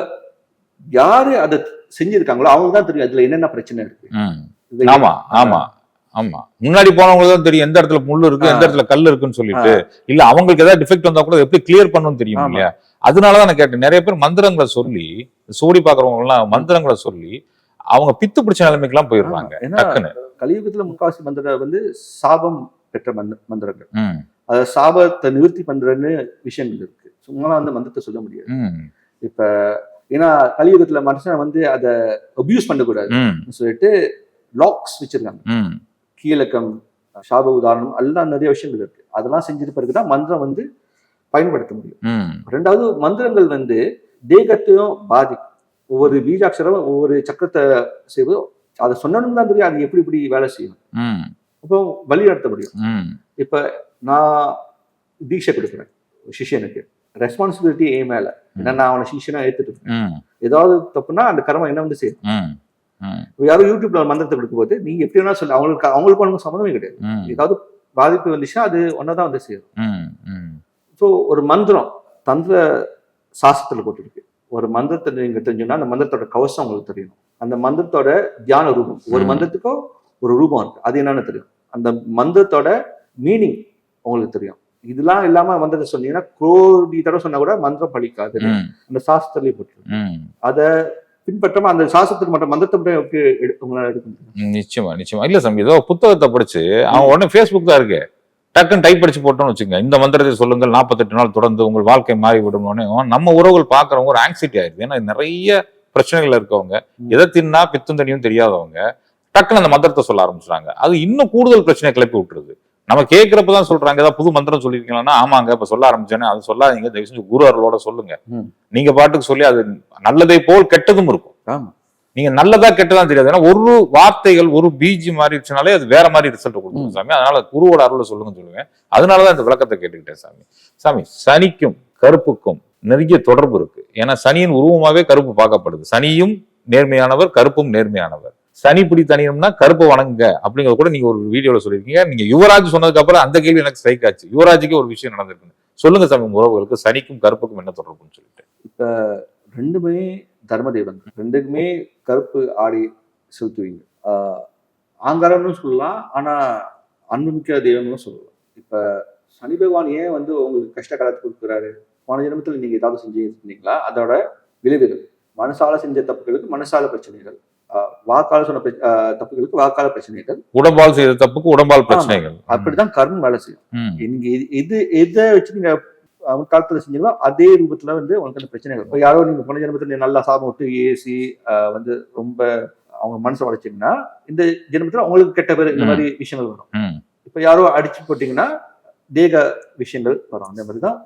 யாரு அதை செஞ்சிருக்காங்களோ அவங்களுக்கு தான் தெரியும் அதுல என்னென்ன பிரச்சனை இருக்கு. ஆமா ஆமா ஆமா. முன்னாடி போனவங்களுக்கு தான் தெரியும் எந்த இடத்துல முள்ளு இருக்கு, எந்த இடத்துல கல் இருக்குன்னு சொல்லிட்டு. இல்ல அவங்களுக்கு ஏதாவது டிஃபெக்ட் வந்தா கூட எப்படி கிளியர் பண்ணணும்னு தெரியும் இல்லையா? அதனாலதான் நான் கேட்டேன். நிறைய பேர் மந்திரங்களை சொல்லி, சோடி பாக்குறவங்க எல்லாம் மந்திரங்களை சொல்லி அவங்க பித்து பிடிச்ச நிலைமைக்கு எல்லாம் போயிடுறாங்க. கலியுகத்துல முக்காவாசி மந்திரம் வந்து சாபம் பெற்ற மந்திரங்கள். அத சாபத்தை நிவர்த்தி பண்றன்னு விஷயங்கள் இருக்கு. சும்மா அந்த மந்திரத்தை சொல்ல முடியாது. இப்ப ஏன்னா கலியுகத்துல மனுஷன் வந்து அதை அபியூஸ் பண்ணக்கூடாது சொல்லிட்டு லாக்ஸ் வச்சிருக்காங்க. கீழக்கம், சாப உதாரணம் எல்லாம் நிறைய விஷயங்கள் இருக்கு. அதெல்லாம் செஞ்சிட்டு பிறகுதான் மந்திரம் வந்து பயன்படுத்த முடியும். 2வது மந்திரங்கள் வந்து தேகத்தையும் பாதிக்கும். ஒவ்வொரு பீஜாட்சரம் ஒவ்வொரு சக்கரத்தை செய்வது அதை சொன்னோம்னு தான் தெரியும் அது எப்படி வேலை செய்யும். அப்போ வழி நடத்த முடியும். இப்ப நான் தீட்சை கொடுக்குறேன் சிஷியனுக்கு, ரெஸ்பான்சிபிலிட்டி ஏன் மேல. ஏன்னா நான் அவனை சிஷியனா ஏத்துட்டு இருக்கேன். ஏதாவது தப்புனா அந்த கர்மம் என்ன வந்து செய்யும். யாரும் யூடியூப்ல மந்திரத்தை கொடுக்கும் போது நீங்க எப்படி வேணா சொல்ல, அவங்களுக்கு சம்மந்தமே கிடையாது. ஏதாவது பாதிப்பு வந்துச்சுன்னா அது ஒன்னதான் வந்து செய்யும். ஸோ ஒரு மந்திரம் தந்திர சாஸ்திரத்துல போட்டுருக்கு. ஒரு மந்திரத்தை நீங்க தெரிஞ்சுன்னா அந்த மந்திரத்தோட கவசம் உங்களுக்கு தெரியணும். அந்த மந்திரத்தோட தியான ரூபம், ஒரு மந்திரத்துக்கும் ஒரு ரூபம் இருக்கு, அது என்னன்னு தெரியும். அந்த மந்திரத்தோட மீனிங் உங்களுக்கு தெரியும். இதெல்லாம் இல்லாம மந்திரத்தை சொன்னீங்கன்னா கோடி தடவை சொன்னா கூட மந்திரம் பழிக்காது. அந்த சாஸ்திரத்திலேயே போட்டு அதை பின்பற்றமா அந்த சாஸ்திரத்துக்கு மட்டும் மந்திரத்தை மட்டும் உங்களால எடுக்க முடியும். நிச்சயமா இல்ல சாமி. ஏதோ புத்தகத்தை படிச்சு அவன் உடனே ஃபேஸ்புக் தான் இருக்கு, டக்குன்னு டைப் படிச்சு போட்டோம்னு வச்சுங்க, இந்த மந்திரத்தை சொல்லுங்கள் 48 நாள் தொடர்ந்து உங்கள் வாழ்க்கை மாறி விடும்னு நம்ம உறவுகள் பாக்குறவங்க ஒரு ஆங்ஸைட்டி ஆயிடுது. ஏன்னா நிறைய பிரச்சனைகள் இருக்கவங்க, எதை தின்னா பித்தும் தனியும் தெரியாதவங்க டக்குன்னு அந்த மந்திரத்தை சொல்ல ஆரம்பிச்சுறாங்க. அது இன்னும் கூடுதல் பிரச்சனை கிளப்பி விட்டுருது. நம்ம கேட்கிறப்பதான் சொல்றாங்க, ஏதாவது புது மந்திரம் சொல்லிருக்கீங்களா? ஆமாங்க இப்ப சொல்ல ஆரம்பிச்சேன்னு அதை சொல்லாதீங்க, தயவு செஞ்சு குரு அருளோட சொல்லுங்க. நீங்க பாட்டுக்கு சொல்லி அது நல்லதை போல் கெட்டதும் இருக்கும். ஆமா, நீங்க நல்லதா கெட்டதான் தெரியாது. ஏன்னா ஒரு வார்த்தைகள் ஒரு பிஜி மாறிடுச்சுனாலே அது வேற மாதிரி ரிசல்ட் கொடுக்கும் சாமி. அதனால குருவோட அருளை சொல்லுங்க. அதனாலதான் இந்த விளக்கத்தை கேட்டுக்கிட்டேன் சாமி. சாமி, சனிக்கும் கருப்புக்கும் நிறைய தொடர்பு இருக்கு. ஏன்னா சனியின் உருவமாவே கருப்பு பார்க்கப்படுது. சனியும் நேர்மையானவர், கருப்பும் நேர்மையானவர். சனி பிடி தனியம்னா கருப்பு வணங்குங்க அப்படிங்கிறது கூட நீங்க ஒரு வீடியோல சொல்லியிருக்கீங்க. நீங்க யுவராஜ் சொன்னதுக்கு அப்புறம் அந்த கேள்வி எனக்கு ஸ்ட்ரைக் ஆச்சு. யுவராஜுக்கு ஒரு விஷயம் நடந்திருக்கு. சொல்லுங்க சாமி, உறவுகளுக்கு சனிக்கும் கருப்புக்கும் என்ன தொடர்புன்னு சொல்லிட்டு. இப்ப ரெண்டுமே தர்ம தெய்வங்கள், ரெண்டுக்குமே கருப்பு ஆடை செலுத்துவீங்க. ஆங்காரம்னு சொல்லலாம், ஆனா அன்புமிக்க தெய்வம்னு சொல்லலாம். இப்ப சனி பகவான் ஏன் வந்து உங்களுக்கு கஷ்ட காலத்தை கொடுக்குறாரு? போன ஜென்மத்தில் நீங்க ஏதாவது செஞ்சீங்களா? அதோட விளைவுகள், மனசால செஞ்ச தப்புகளுக்கு மனசால பிரச்சனைகள், வாக்கால சொன்ன தப்புகளுக்கு வாக்கால பிரச்சனைகள், உடம்பால் செய்த தப்புக்கு உடம்பால் பிரச்சனைகள். அப்படிதான் கர்மம் வேலை செய்யும். நீங்க எதை வச்சு நீங்க காலத்துல செஞ்சீங்களோ அதே ரூபத்துல வந்து உங்களுக்கு அந்த பிரச்சனைகள். இப்போ யாரோ நீங்க போன ஜென்மத்துல நல்லா சாபம் விட்டு ஏசி வந்து ரொம்ப அவங்க மனசை உடைச்சிங்கன்னா இந்த ஜென்மத்துல உங்களுக்கு கெட்ட பேர் இந்த மாதிரி விஷயங்கள் வரும். இப்ப யாரோ அடிச்சு போட்டீங்கன்னா தேக விஷயங்கள் வரும். அந்த மாதிரிதான்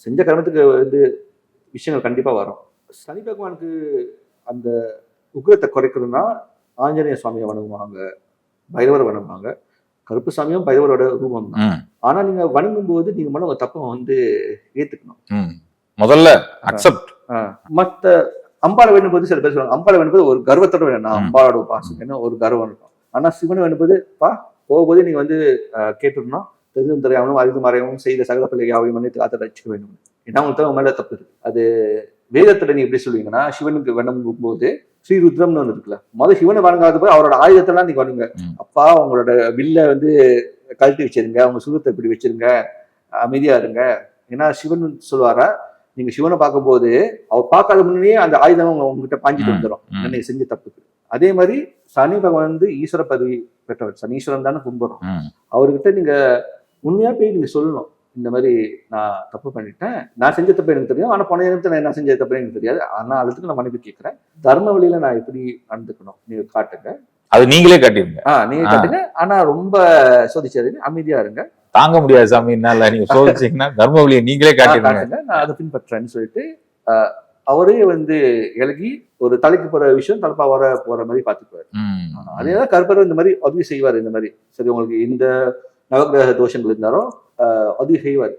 செஞ்ச கர்மத்துக்கு வந்து விஷயங்கள் கண்டிப்பா வரும். சனி பகவானுக்கு அந்த உக்ரத்தை குறைக்கணும்னா ஆஞ்சநேய சுவாமியை வணங்குவாங்க, பைரவர் வணங்குவாங்க. கருப்பு சாமியும் பைரவரோட ரூபம் தான். ஆனா நீங்க வணங்கும் போது நீங்க மன ஒரு தப்பை வந்து ஏத்துக்கணும். முதல்ல அக்செப்ட். மத்த அம்பாளை வேணும்போது சில பேர் சொல்லுவாங்க, அம்பாளை வேணும்போது ஒரு கர்வத்தோட வேணும், அம்பாளோட பாசம் என்ன ஒரு கர்வம் இருக்கும். ஆனா சிவனை வேணும்போது போகும்போது நீங்க வந்து கேட்டுடணும், தெரிஞ்சும் தெரியாமலும் அறிந்து மறையவும் செய்த சகல பிள்ளை யாவையும் மன்னித்து காத்து ரசிக்க வேண்டும். ஏன்னா உங்களுக்கு மேல தப்பு இருக்கு. அது வேதத்துல நீங்க எப்படி சொல்லுவீங்கன்னா, சிவனுக்கு வணங்கும் போது ஸ்ரீருத்ரம்னு ஒண்ணு இருக்குல்ல, முதல் சிவனை வணங்காத போது அவரோட ஆயுதத்தெல்லாம் நீங்க வணங்க. அப்பா உங்களோட வில்ல வந்து கழட்டி வச்சிருங்க, உங்க சுகத்தை இப்படி வச்சிருங்க, அமைதியா இருங்க. ஏன்னா சிவன் சொல்லுவாரா, நீங்க சிவனை பார்க்கும்போது அவர் பார்க்காத முன்னே அந்த ஆயுதம் உங்ககிட்ட பாஞ்சிட்டு வந்துடும் நீங்க செஞ்ச தப்புக்கு. அதே மாதிரி சனி பகவான் வந்து ஈஸ்வர பதவி பெற்றவர், சனீஸ்வரன் தானே கும்பிடுறோம். அவர்கிட்ட நீங்க உண்மையா போய் நீங்க சொல்லணும், இந்த மாதிரி நான் தப்பு பண்ணிட்டேன், நான் செஞ்ச தப்பு எனக்கு தெரியும், ஆனா போன நேரத்தில் நான் என்ன செஞ்ச தப்பு எனக்கு தெரியாது, ஆனா அதுக்கு நான் மன்னிப்பு கேட்கிறேன், தர்ம வழியில நான் எப்படி நடந்துக்கணும் நீங்க காட்டுங்க. அது நீங்களே காட்டிடுங்க. நீங்க காட்டுங்க, ஆனா ரொம்ப சோதிச்சாருங்க, அமைதியா இருங்க. தாங்க முடியாது சாமி, என்னால நீங்க சோதிச்சீங்கன்னா தர்ம வழியை நீங்களே காட்டுங்க, நான் அதை பின்பற்றேன்னு சொல்லிட்டு அவரே வந்து இலகி ஒரு தலைக்கு போற விஷயம் தலைப்பா போற மாதிரி பாத்துக்குவாரு. அதேதான் கருப்பர் இந்த மாதிரி உதவி செய்வாரு. இந்த மாதிரி சரி உங்களுக்கு இந்த நவகிரக தோஷங்கள் இருந்தாலும் உதவி செய்வாரு.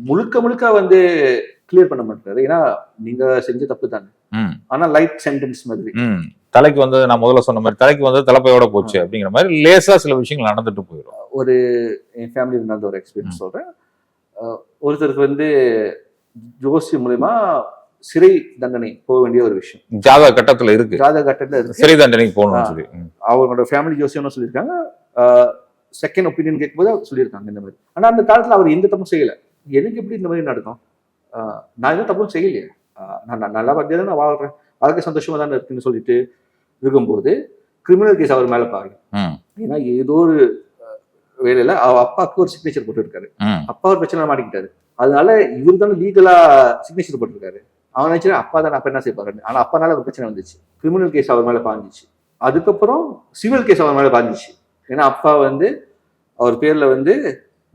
முழுக்க வந்து கிளியர் பண்ண மாட்டாரு, ஏன்னா நீங்க செஞ்ச தப்பு தானே. ஆனா லைட் சென்டென்ஸ் மாதிரி தலைக்கு வந்து நான் முதல்ல சொன்ன மாதிரி தலைக்கு வந்து தலைப்பையோட போச்சு அப்படிங்கிற மாதிரி லேசா சில விஷயங்கள் நடந்துட்டு போயிடும். ஒரு என் ஃபேமிலி நடந்த ஒரு எக்ஸ்பீரியன்ஸ் சொல்றேன். ஒருத்தருக்கு வந்து ஜோசி மூலமா சிறை தண்டனை போக வேண்டிய ஒரு விஷயம் ஜாதக கட்டத்துல இருக்கு. சிறை தண்டனைக்கு போகணும்னு சொல்லி அவங்களோட ஃபேமிலி ஜோசியம் சொல்லியிருக்காங்க. செகண்ட் ஒப்பீனியன் கேட்கும்போது சொல்லியிருக்காங்க இந்த மாதிரி. ஆனா அந்த காலத்துல அவர் எந்த தப்பும் செய்யல. எனக்கு எப்படி இந்த மாதிரி நடக்கும்? நான் எந்த தப்பும் செய்யலையே, நான் நல்லா பார்த்து நான் வாழ்றேன், வாழ்க்கை சந்தோஷமா தானே இருக்குன்னு சொல்லிட்டு இருக்கும்போது கிரிமினல் கேஸ் அவர் மேல பாருங்க. ஏன்னா ஏதோ ஒரு வேலையில அப்பாவுக்கு ஒரு சிக்னேச்சர் போட்டுருக்காரு, அப்பா ஒரு பிரச்சனை மாட்டிக்கிட்டாரு, அதனால இவரு தானே லீகலா சிக்னேச்சர் போட்டிருக்காரு. அவன் நினைச்சு அப்பா தான் அப்ப என்ன செய்யப்பாரு, ஆனா அப்பனால ஒரு பிரச்சனை வந்துச்சு, கிரிமினல் கேஸ் அவர் மேல பாஞ்சிச்சு. அதுக்கப்புறம் சிவில் கேஸ் அவர் மேல பாஞ்சிச்சு. ஏன்னா அப்பா வந்து அவர் பேர்ல வந்து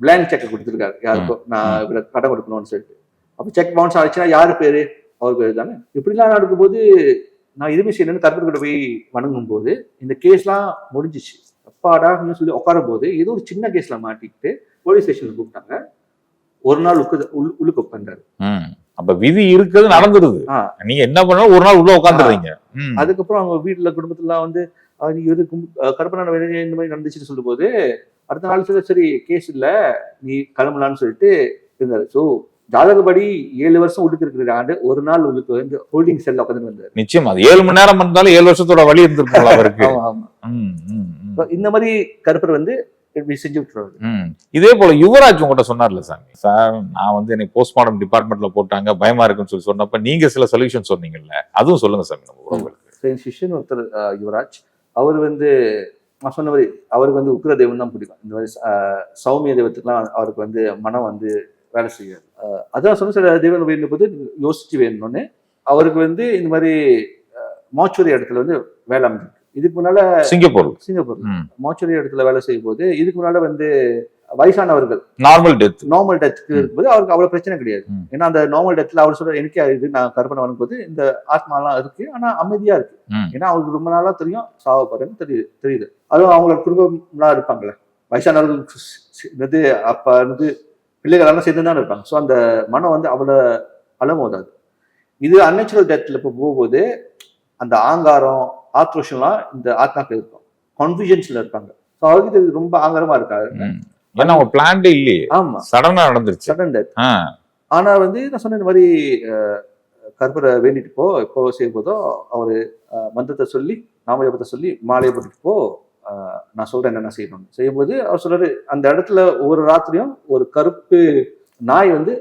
பிளாங்க் செக் கொடுத்துருக்காரு யாருக்கும், நான் இவரை கடன் கொடுக்கணும்னு சொல்லிட்டு. அப்ப செக் பவுன்ஸ் ஆச்சுன்னா யாரு பேரு, அவர் பேரு தானே. இப்படிலாம் நடக்கும்போது நான் எதுவுமே செய்யணும்னு கருப்பர்கிட்ட போய் வணங்கும் போது இந்த கேஸ்லாம் முடிஞ்சிச்சு. அப்பாடான்னு சொல்லி உட்காரும் போது ஏதோ ஒரு சின்ன கேஸ்ல மாட்டிக்கிட்டு போலீஸ் ஸ்டேஷனுக்கு கூப்பிட்டாங்க. ஒரு நாள் உள்ளுக்கு உட்கார்ந்தாரு. அப்ப விதி இருக்குது, நடந்துருது, நீங்க என்ன பண்ணாலும் ஒரு நாள் உள்ள உட்காந்துருவீங்க. அதுக்கப்புறம் அவங்க வீட்டுல குடும்பத்துல வந்து கருப்பனான இந்த மாதிரி நடந்துச்சுன்னு சொல்லும் போது அடுத்த நாள் சரி கேஸ் இல்ல நீ கிளம்பலான்னு சொல்லிட்டு இருந்தாரு. சோ ஜாதகப்படி 7 வருஷம் உள்ளுக்கு இருக்கிற ஆண்டு ஒரு நாள் உள்ளுக்கு வந்து ஹோல்டிங் செல்ல உட்காந்து வந்தாரு. நிச்சயம் அது 7 மணி நேரம் இருந்தாலும் 7 வருஷத்தோட வழி இருந்திருக்கும் அவருக்கு. இந்த மாதிரி கருப்பர் வந்து செஞ்சு விட்டுருவாரு. இதே போல யுவராஜ் உங்ககிட்ட சொன்னார்ல சாமி, சார் நான் வந்து எனக்கு போஸ்ட்மார்டம் டிபார்ட்மெண்ட்ல போட்டாங்க பயமா இருக்குன்னு சொல்லி சொன்னப்ப நீங்க சில சொல்யூஷன் சொன்னீங்கல்ல, அதுவும் சொல்லுங்க சாமி நம்ம உறவுகளுக்கு. என் சிஷ்யன் ஒருத்தர் யுவராஜ், அவர் வந்து நான் சொன்ன மாதிரி அவருக்கு வந்து உக்ர தெய்வம் தான் பிடிக்கும். இந்த மாதிரி சௌமிய தெய்வத்துக்குலாம் அவருக்கு வந்து மனம் வந்து வேலை செய்யாது. அதான் சொன்ன சில தெய்வங்கள் வேணும் போது யோசிச்சு வேணும்னு அவருக்கு வந்து இந்த மாதிரி மாச்சுவரி இடத்துல வந்து வேலை அமைஞ்சிருக்கு. இதுக்கு முன்னால சிங்கப்பூர் மாச்சுவரி இடத்துல வேலை செய்யும் போது இதுக்கு முன்னால வந்து வயசானவர்கள் நார்மல் டெத். நார்மல் டெத்துக்கு இருக்கும்போது அவருக்கு அவ்வளவு பிரச்சனை கிடையாது. ம். ஏன்னா அந்த நார்மல் டெத்ல அவர் சொல்ற எனக்கு இது நான் கற்பனை வரும்போது இந்த ஆத்மாலாம் இருக்கு, ஆனா அமைதியா இருக்கு. ம். ஏன்னா அவருக்கு ரொம்ப நாளா தெரியும் சாவ போறேன்னு தெரியுது. அதுவும் அவங்களோட குடும்பம்லாம் இருப்பாங்கல்ல, வயசானவர்கள் அப்ப பிள்ளைகளெல்லாம் சேர்ந்து தான் இருப்பாங்க. ஸோ அந்த மனம் வந்து அவ்வளவு அலமோதாது. இது அன்நேச்சுரல் டெத்ல இப்போ போகும்போது அந்த ஆங்காரம் ஆக்ரோஷம்லாம் இந்த ஆத்மாக்கள் இருக்கும், கன்ஃபியூஷன்ஸ்ல இருப்பாங்க. ஸோ அவருக்கு இது ரொம்ப ஆங்காரமா இருக்காது. ஏன்னா அவங்க பிளான்டே இல்லையே, ஆமா, சடனா நடந்துருச்சு. Sudden death. ஆனா வந்து நான் சொன்ன இந்த மாதிரி கற்பரை வேண்டிட்டு இப்போ செய்யும் போதோ அவரு மந்திரத்தை சொல்லி நாமஜபத்தை சொல்லி மாலையை போட்டுட்டு நான் சொல்றேன் என்னென்ன செய்யணும் செய்யும்போது அவர் சொல்றாரு, அந்த இடத்துல ஒரு ராத்திரியும் ஒரு கருப்பு நாய் வந்து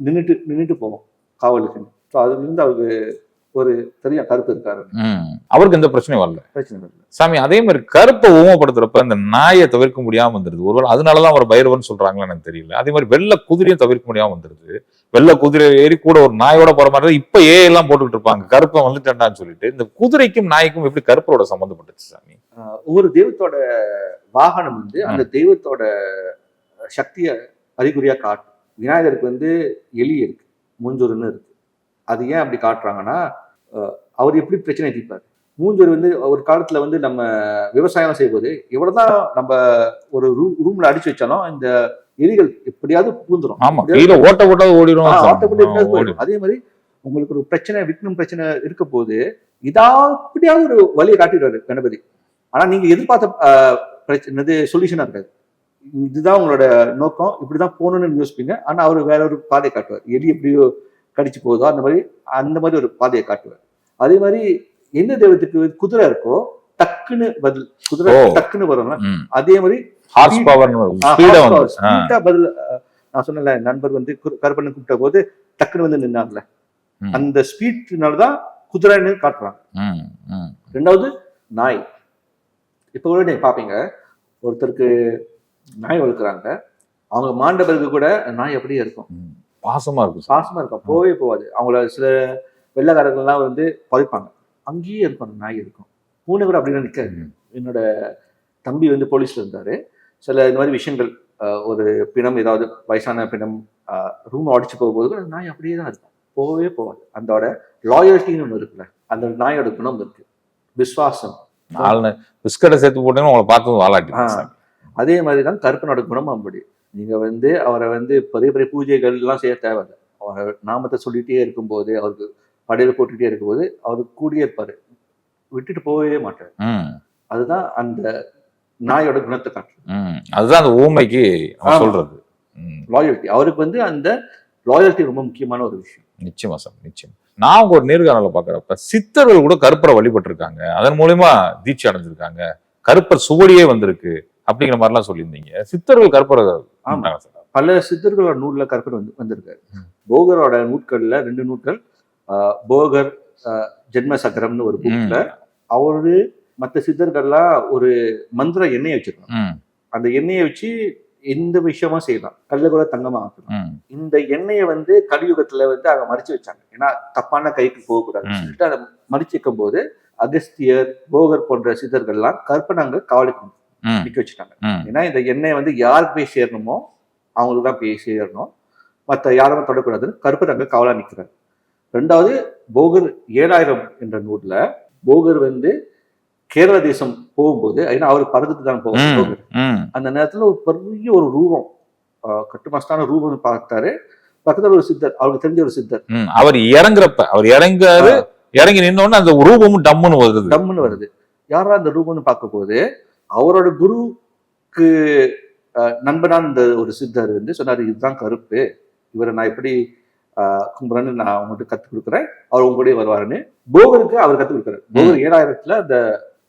நின்றுட்டு போவோம் காவலுக்கு. ஸோ அதுல இருந்து அவருக்கு ஒரு தெரியும் கருப்பு இருக்காரு. அவருக்கு எந்த பிரச்சனையும் வரல. பிரச்சனை இல்லை சாமி. அதே மாதிரி கருப்பை ஊமப்படுத்துறப்ப அந்த நாயை தவிர்க்க முடியாம வந்துருது. ஒருவேளை அதனாலதான் அவர் பைரவன் சொல்றாங்களா எனக்கு தெரியல. அதே மாதிரி வெள்ளை குதிரையும் தவிர்க்க முடியாம வந்துருது. வெள்ளை குதிரை ஏறி கூட ஒரு நாயோட போற மாதிரி இப்ப எல்லாம் போட்டுக்கிட்டு இருப்பாங்க, கருப்பை வந்துட்டான்னு சொல்லிட்டு. இந்த குதிரைக்கும் நாய்க்கும் எப்படி கருப்பரோட சம்பந்தப்பட்டுச்சு சாமி? ஒவ்வொரு தெய்வத்தோட வாகனம் வந்து அந்த தெய்வத்தோட சக்தியை அறிகுறியா காட்டும். விநாயகருக்கு வந்து எலி இருக்கு, மூஞ்சூருன்னு இருக்கு. அது ஏன் அப்படி காட்டுறாங்கன்னா அவர் எப்படி பிரச்சனை தீர்ப்பார். மூஞ்சூர் வந்து ஒரு காலத்துல வந்து நம்ம விவசாயம் செய்யும்போது எவ்வளவுதான் நம்ம ஒரு ரூம்ல அடிச்சு வச்சாலும் இந்த எலிகள் எப்படியாவது பூந்துரும். ஓடிடும். அதே மாதிரி உங்களுக்கு ஒரு பிரச்சனை, விக்னம் பிரச்சனை இருக்க போது எப்படியாவது ஒரு வழியை காட்டிடுவாரு கணபதி. ஆனா நீங்க எதிர்பார்த்த சொல்யூஷனா இருக்காது. இதுதான் உங்களோட நோக்கம், இப்படிதான் போகணும்னு யோசிப்பீங்க. ஆனா அவரு வேற ஒரு பாதையை காட்டுவார். எலி எப்படியோ கடிச்சு போதோ அந்த மாதிரி ஒரு பாதையை காட்டுவார். அதே மாதிரி எந்த தெய்வத்துக்கு குதிரை இருக்கோ டக்குன்னு பதில், குதிரை டக்குன்னு வரும். அதே மாதிரி பதில். நான் சொன்ன நண்பர் வந்து கருப்பண்ணன் கூப்பிட்ட போது டக்குன்னு வந்து நின்னார்ல, அந்த ஸ்பீட்னாலதான் குதிரைன்னு காட்டுறாங்க. ரெண்டாவது நாய். இப்ப கூட நீங்க பாப்பீங்க, ஒருத்தருக்கு நாய் வளர்க்குறாங்க, அவங்க மாண்ட பிறகு கூட நாய் அப்படியே இருக்கும், பாசமா இருக்கும், போவே போவாது. அவங்கள சில வெள்ளைக்காரர்கள்லாம் வந்து பதைப்பாங்க, அங்கேயே இருக்கும் அந்த நாய் இருக்கும். பூனை கூட அப்படிலாம் நிற்காது. என்னோட தம்பி வந்து போலீஸ்ல இருந்தாரு. சில இந்த மாதிரி விஷயங்கள், ஒரு பிணம், ஏதாவது வயசான பிணம் ரூம் அடிச்சு போகும்போது அந்த நாய் அப்படியே தான் இருக்கும், போவே போவாது. அதோட லாயல்ட்டின்னு ஒன்று இருக்குல்ல, அந்த நாயோட குணம் இருக்கு, விசுவாசம். பிஸ்கட்டை சேர்த்து போட்டீங்கன்னா உங்களை பார்த்து வாழாட்டி. அதே மாதிரிதான் கருப்பனோட குணம் அப்படி. நீங்க வந்து அவரை வந்து பெரிய பெரிய பூஜைகள் எல்லாம் செய்ய தேவையில்லை. அவர் நாமத்தை சொல்லிட்டே இருக்கும்போது, அவருக்கு படையில போட்டுட்டே இருக்கும்போது அவரு கூடியே இருப்பாரு, விட்டுட்டு போகவே மாட்டாரு. அதுதான் அந்த நாயோட குணத்தை காட்டுறது. அதுதான் அந்த ஊமைக்கு சொல்றது லாயல்ட்டி. அவருக்கு வந்து அந்த லாயல்ட்டி ரொம்ப முக்கியமான ஒரு விஷயம். நிச்சயமா சார், நிச்சயம். நான் உங்க ஒரு நேர்காணல பாக்குறப்ப சித்தர்கள் கூட கருப்பரை வழிபட்டு இருக்காங்க, அதன் மூலியமா தீட்சை அடைஞ்சிருக்காங்க, கருப்பர் சுவடியே வந்திருக்கு அப்படிங்கிற மாதிரி எல்லாம் சொல்லியிருந்தீங்க. சித்தர்கள் கருப்பரை பல சித்தர்களோட நூல்ல கருப்பர் வந்திருக்காரு. போகரோட நூட்கள்ல 2 நூட்கள், போகர் ஜென்ம சக்கரம்னு ஒரு புக்ல அவரு மற்ற சித்தர்கள்லாம் ஒரு மந்திர எண்ணெயை வச்சிருக்காங்க. அந்த எண்ணெயை வச்சு எந்த விஷயமா செய்யலாம், கல்ல கூட தங்கமா ஆக்கணும். இந்த எண்ணெயை வந்து கலியுகத்துல வந்து அவங்க மறைச்சு வச்சாங்க, ஏன்னா தப்பான கைக்கு போகக்கூடாதுன்னு சொல்லிட்டு அதை மறைச்சு வைக்கும் போது அகஸ்தியர், போகர் போன்ற சித்தர்கள்லாம் கற்பனாங்க காவலுக்கு நிக்க வச்சுட்டாங்க. ஏன்னா இந்த எண்ணெயை வந்து யாருக்கு போய் சேரணுமோ அவங்களுக்கு தான் போய் சேரணும், மற்ற யாரும் தொடக்கூடாதுன்னு கருப்பர் அங்க காவலா நிற்கிறார். ரெண்டாவது, போகர் 7000 என்ற நூல்ல போகர் வந்து கேரள தேசம் போகும்போது, ஏன்னா அவர் பறந்துட்டு தான் போவார், அந்த நேரத்துல ஒரு பெரிய ஒரு ரூபம், கட்டுமஸ்தான ரூபம் பார்த்தாரு. பக்கத்துல ஒரு சித்தர், அவருக்கு தெரிஞ்ச ஒரு சித்தர், அவர் இறங்கி நின்னோன்னு அந்த ரூபமும் டம்முன்னு வருது. யாரா அந்த ரூபம்னு பார்க்க போது அவரோட குருவுக்கு நண்பனான இந்த ஒரு சித்தர் வந்து சொன்னாரு, இதுதான் கருப்பு, இவரை நான் எப்படி கும்புறன்னு நான் அவங்ககிட்ட கத்துக் கொடுக்குறேன், அவர் உங்களுடைய வருவாருன்னு போகருக்கு அவர் கத்துக் கொடுக்குறாரு. போகர் 7000 அந்த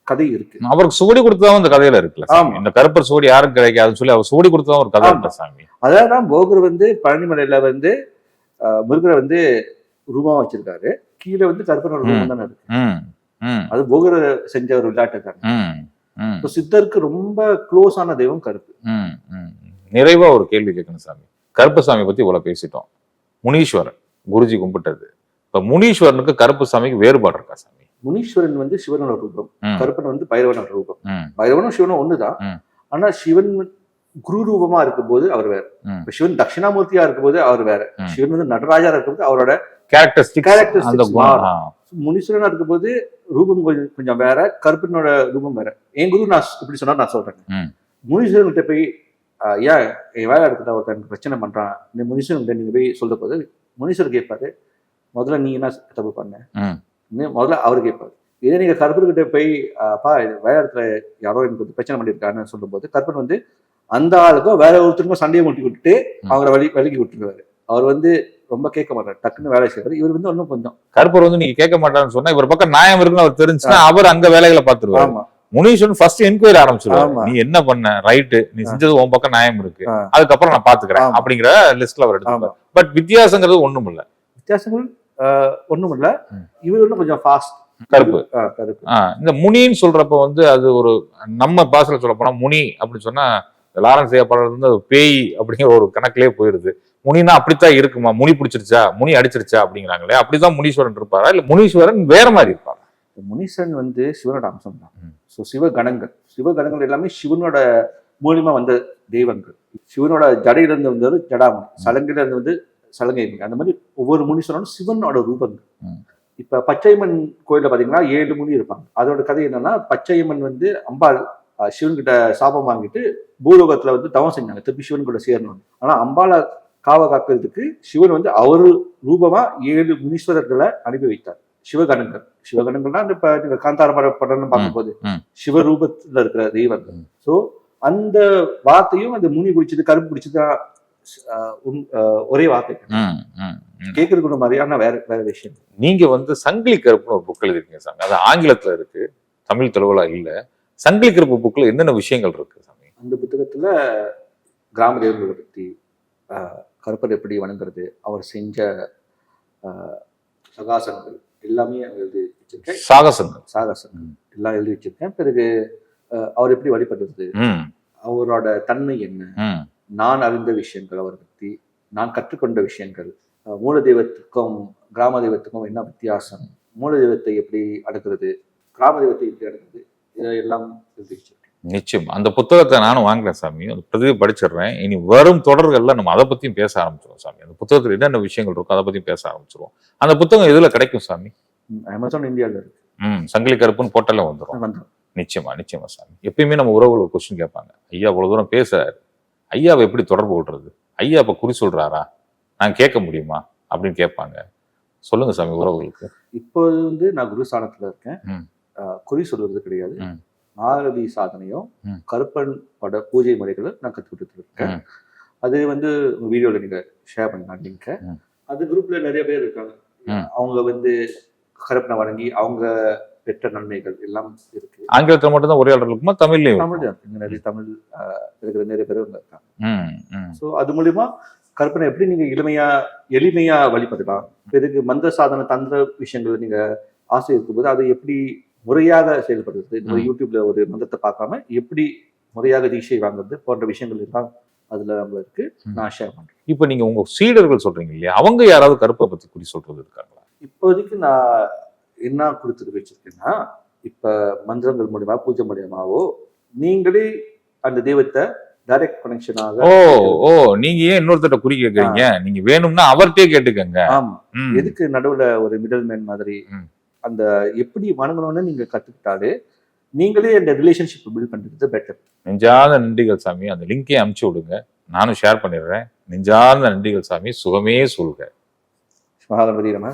கதை இருக்கு. அவருக்கு சுவடி கொடுத்ததான் அந்த கதையில இருக்குல்ல, இந்த கருப்பர் சுவடி யாரும் கிடைக்காதுன்னு சொல்லி அவர் சுவடி கொடுத்ததான் ஒரு கதை இருக்கு சாமி. அதான் போகர் வந்து பழனிமலையில வந்து முருகரை வந்து ரூபமா வச்சிருக்காரு, கீழே வந்து கருப்பனோட ரூபம் தானே இருக்கு. அது போகர் செஞ்ச ஒரு விளையாட்டு. சித்தருக்கு ரொம்ப க்ளோஸ் ஆன தெய்வம் கருப்பு. நிறைவா ஒரு கேள்வி கேட்கணும் சாமி. கருப்பசாமி பத்தி இவ்வளவு பேசிட்டோம். முனீஸ்வரன் குருஜி கும்பிட்டது, இப்ப முனீஸ்வரனுக்கு கருப்பு சாமிக்கு வேறுபாடு இருக்கா சாமி? முனீஸ்வரன் வந்து சிவனோட ரூபம், கருப்பன் வந்து பைரவனோட ரூபம். பைரவனும் சிவனும் ஒண்ணுதான். ஆனா சிவன் குரு ரூபமா இருக்கும்போது அவர் வேற. ம். இப்ப சிவன் தட்சிணாமூர்த்தியா இருக்கும்போது அவர் வேற. ம். சிவன் வந்து நடராஜா இருக்கும்போது அவரோட கேரக்டரிஸ்டிக்ஸ் அந்த குணம். முனீஸ்வரனா இருக்கும்போது ரூபம் கொஞ்சம் வேற, கருப்பனோட ரூபம் வேற. என் குரு நான் இப்படி சொன்னா நான் சொல்றேன். ம். முனீஸ்வரன்கிட்ட போய் ஏன் என் வேலை இடத்துல ஒருத்தன் எனக்கு பிரச்சனை பண்றான், இந்த முனீஸ்வரன்கிட்ட நீங்க போய் சொல்ற போது முனீஸ்வரர் கேட்பாரு, முதல்ல நீ என்ன தப்பு பண்ண, ம். முதல்ல அவரு கேட்பாரு. இதே நீங்க கருப்பர்கிட்ட போய் அப்பா வேலை இடத்துல யாரோ எனக்கு வந்து பிரச்சனை பண்ணிருக்காருன்னு சொல்லும் போது கருப்பன் வந்து அந்த ஆளுக்கும் வேற ஒருத்தருக்கும் சண்டையை மூட்டி விட்டுட்டு அவரை விலகி விட்டுருவாரு. அவர் வந்து ரொம்ப கேட்க மாட்டாரு, டக்குன்னு வேலை செய்வாரு. இவர் வந்து இன்னும் கொஞ்சம் கருப்பர் வந்து நீங்க கேட்க மாட்டாருன்னு சொன்னா இவர் பக்கம் நியாயம் இருக்குன்னு அவர் தெரிஞ்சுன்னா அவர் அங்க வேலைகளை பாத்துருவாரு. ஆமா முனீஸ்வரன் ஃபர்ஸ்ட் என்கொயரி ஆரம்பிச்சிருவாரு. ஆமா. நீ என்ன பண்ண ரைட்டு, நீ செஞ்சது உன் பக்கம் நியாயம் இருக்கு, ஆ. அதுக்கப்புறம் நான் பாத்துக்கிறேன் ஆமா. அப்படிங்கிற லிஸ்ட்ல அவர் ஆமா. எடுத்துப்பாரு. பட் வித்தியாசங்கிறது ஒண்ணும் இல்ல. வித்தியாசங்கள் ஒண்ணும் இல்ல. ம். இவர் இன்னும் கொஞ்சம் ஃபாஸ்ட். கருப்பு. கருப்பு இந்த முனின்னு சொல்றப்ப வந்து அது ஒரு நம்ம பாஷையில சொல்ல போனா முனி அப்படின்னு சொன்னா லாரன்ஸ் ஐயா படம் வந்து அது பேய் அப்படிங்கிற ஒரு கணக்கிலே போயிருது. முனினா அப்படித்தான் இருக்குமா, முனி பிடிச்சிருச்சா, முனி அடிச்சிருச்சா அப்படிங்கிறாங்களே, அப்படிதான் முனீஸ்வரன் இருப்பாரா இல்ல முனீஸ்வரன் வேற மாதிரி இருப்பாரா? முனீஸ்வரன் வந்து சிவனோட அம்சம் தான். ம். ஸோ சிவகணங்கள் எல்லாமே சிவனோட மூலியமா வந்த தெய்வங்கள். சிவனோட ஜடையிலிருந்து வந்தவர் ஜடாமுனி, சலங்கையில இருந்து வந்து சலங்கை முனி. அந்த மாதிரி ஒவ்வொரு முனீஸ்வரனும் சிவனோட ரூபங்கள். ம். இப்ப பச்சையம்மன் கோயில்ல பாத்தீங்கன்னா 7 முனி இருப்பாங்க. அதோட கதை என்னன்னா, பச்சையம்மன் வந்து அம்பாள் சிவன் கிட்ட சாபம் வாங்கிட்டு பூலோகத்துல வந்து தவம் செஞ்சாங்க, திருப்பி சிவன் கூட சேரணும். ஆனா அம்பாளை காவ காக்கிறதுக்கு சிவன் வந்து அவரு ரூபமா 7 முனீஸ்வரர்களை அனுப்பி வைத்தார். சிவகணங்கள்னா இப்ப நீங்க காந்தார படம் பார்க்கும்போது சிவரூபத்துல இருக்கிற தெய்வங்கள். சோ அந்த வார்த்தையும் அந்த முனி பிடிச்சது கருப்பு பிடிச்சதுதான் ஒரே வார்த்தை. கேட்கறதுக்கு ஒரு மாதிரியான வேற விஷயம். நீங்க வந்து சங்கிலி கருப்புன்னு ஒரு புக் எழுதிருக்கீங்க சாமி. அது ஆங்கிலத்துல இருக்கு, தமிழ் தெலுங்குல இல்ல. சங்கிலி கருப்பு புக்ல என்னென்ன விஷயங்கள் இருக்கு சாமி? அந்த புத்தகத்துல கிராம தேவர்களை பத்தி, கருப்பர் எப்படி வணங்குறது, அவர் செஞ்ச சகாசங்கள் எல்லாமே எழுதி வச்சிருக்கேன். சாகசங்கள் எல்லாம் எழுதி வச்சிருக்கேன். பிறகு அவர் எப்படி வழிபடுறது, அவரோட தன்மை என்ன, நான் அறிந்த விஷயங்கள், அவரை பத்தி நான் கற்றுக்கொண்ட விஷயங்கள், மூல தெய்வத்துக்கும் கிராம தெய்வத்துக்கும் என்ன வித்தியாசம், மூல தெய்வத்தை எப்படி அடக்குறது, கிராம தெய்வத்தை எப்படி அடக்குறது, இதெல்லாம் எழுதி வச்சிருக்கேன். நிச்சயம் அந்த புத்தகத்தை நானும் வாங்கினேன் சாமி. அந்த பிரதி படிச்சிடுறேன். இனி வரும் தொடர்கள்ல நம்ம அதை பத்தியும் பேச ஆரம்பிச்சிருவோம் சாமி. அந்த புத்தகத்துல என்னென்ன விஷயங்கள் இருக்கோ அதை பத்தியும் பேச ஆரம்பிச்சிருவோம். அந்த புத்தகம் எதுல கிடைக்கும் சாமி? அமேசான் இந்தியாவில் இருக்கு. சங்கிலி கருப்புன்னு போட்டாலே வந்துடும். நிச்சயமா சாமி. எப்பயுமே நம்ம உறவுகள் ஒரு கொஸ்டின் கேட்பாங்க, ஐயா இவ்வளவு தூரம் பேசுறாரு, ஐயாவை எப்படி தொடர்பு கொள்றது, ஐயா இப்ப குறி சொல்றாரா, நான் கேட்க முடியுமா அப்படின்னு கேட்பாங்க. சொல்லுங்க சாமி உறவுகளுக்கு. இப்போ வந்து நான் குருஸ்தானத்துல இருக்கேன். குறி சொல்றது கிடையாது. ஆரதி சாதனையும் கருப்பனோட பூஜை முறைகளை நான் கற்றுக்கிட்டு இருக்கேன். அது வந்து வீடியோல நீங்க ஷேர் பண்ணலாம் லிங்க. அது குரூப்ல நிறைய பேர் இருக்காங்க. அவங்க வந்து கருப்பனை வணங்கி அவங்க பெற்ற நன்மைகள் எல்லாம் இருக்கு. ஆங்கிலத்துல மட்டும் தான் உரையாடல் இருக்குமா, தமிழ்லயும்? நிறைய தமிழ் இருக்கிற நிறைய பேர் இருக்காங்க. ஸோ அது மூலியமா கருப்பனை எப்படி நீங்க எளிமையா வழிபடலாம், பிறகு மந்திர சாதன தந்திர விஷயங்கள் நீங்க ஆசை இருக்கும்போது அதை எப்படி முறையாக செயல்படுறது, இந்த யூடியூப்ல ஒரு மந்திரத்தை பார்க்காம எப்படி முறையாக தீட்சை வாங்குறது போன்ற விஷயங்கள் எல்லாம் அதுல நம்ம இருக்கு. நான் ஷேர் பண்றேன். இப்ப நீங்க உங்க சீடர்கள் சொல்றீங்க இல்லையா, அவங்க யாராவது கருப்பை பத்தி குறி சொல்றது இருக்காங்களா? இப்போதைக்கு நான் என்ன கொடுத்துட்டு வச்சிருக்கேன்னா, இப்ப மந்திரங்கள் மூலியமா பூஜை மூலியமாவோ நீங்களே அந்த தெய்வத்தை டைரக்ட் கனெக்ஷனாக. நீங்க ஏன் இன்னொருத்தட்ட குறி கேட்கறீங்க? நீங்க வேணும்னா அவர்கிட்டயே கேட்டுக்கங்க. ஆமா, எதுக்கு நடுவுல ஒரு மிடில் மேன் மாதிரி அந்த எப்படி வணங்கணும்னு நீங்க கத்துக்கிட்டாலே நீங்களே அந்த ரிலேஷன்ஷிப் பில்ட் பண்றது பெட்டர். நெஞ்சார்ந்த நன்றிகள் சாமி. அந்த லிங்கே அனுப்பிச்சு விடுங்க, நானும் ஷேர் பண்ணிடுறேன். நெஞ்சார்ந்த நன்றிகள் சாமி. சுகமே சொல்க. மகாகணபதி நமः.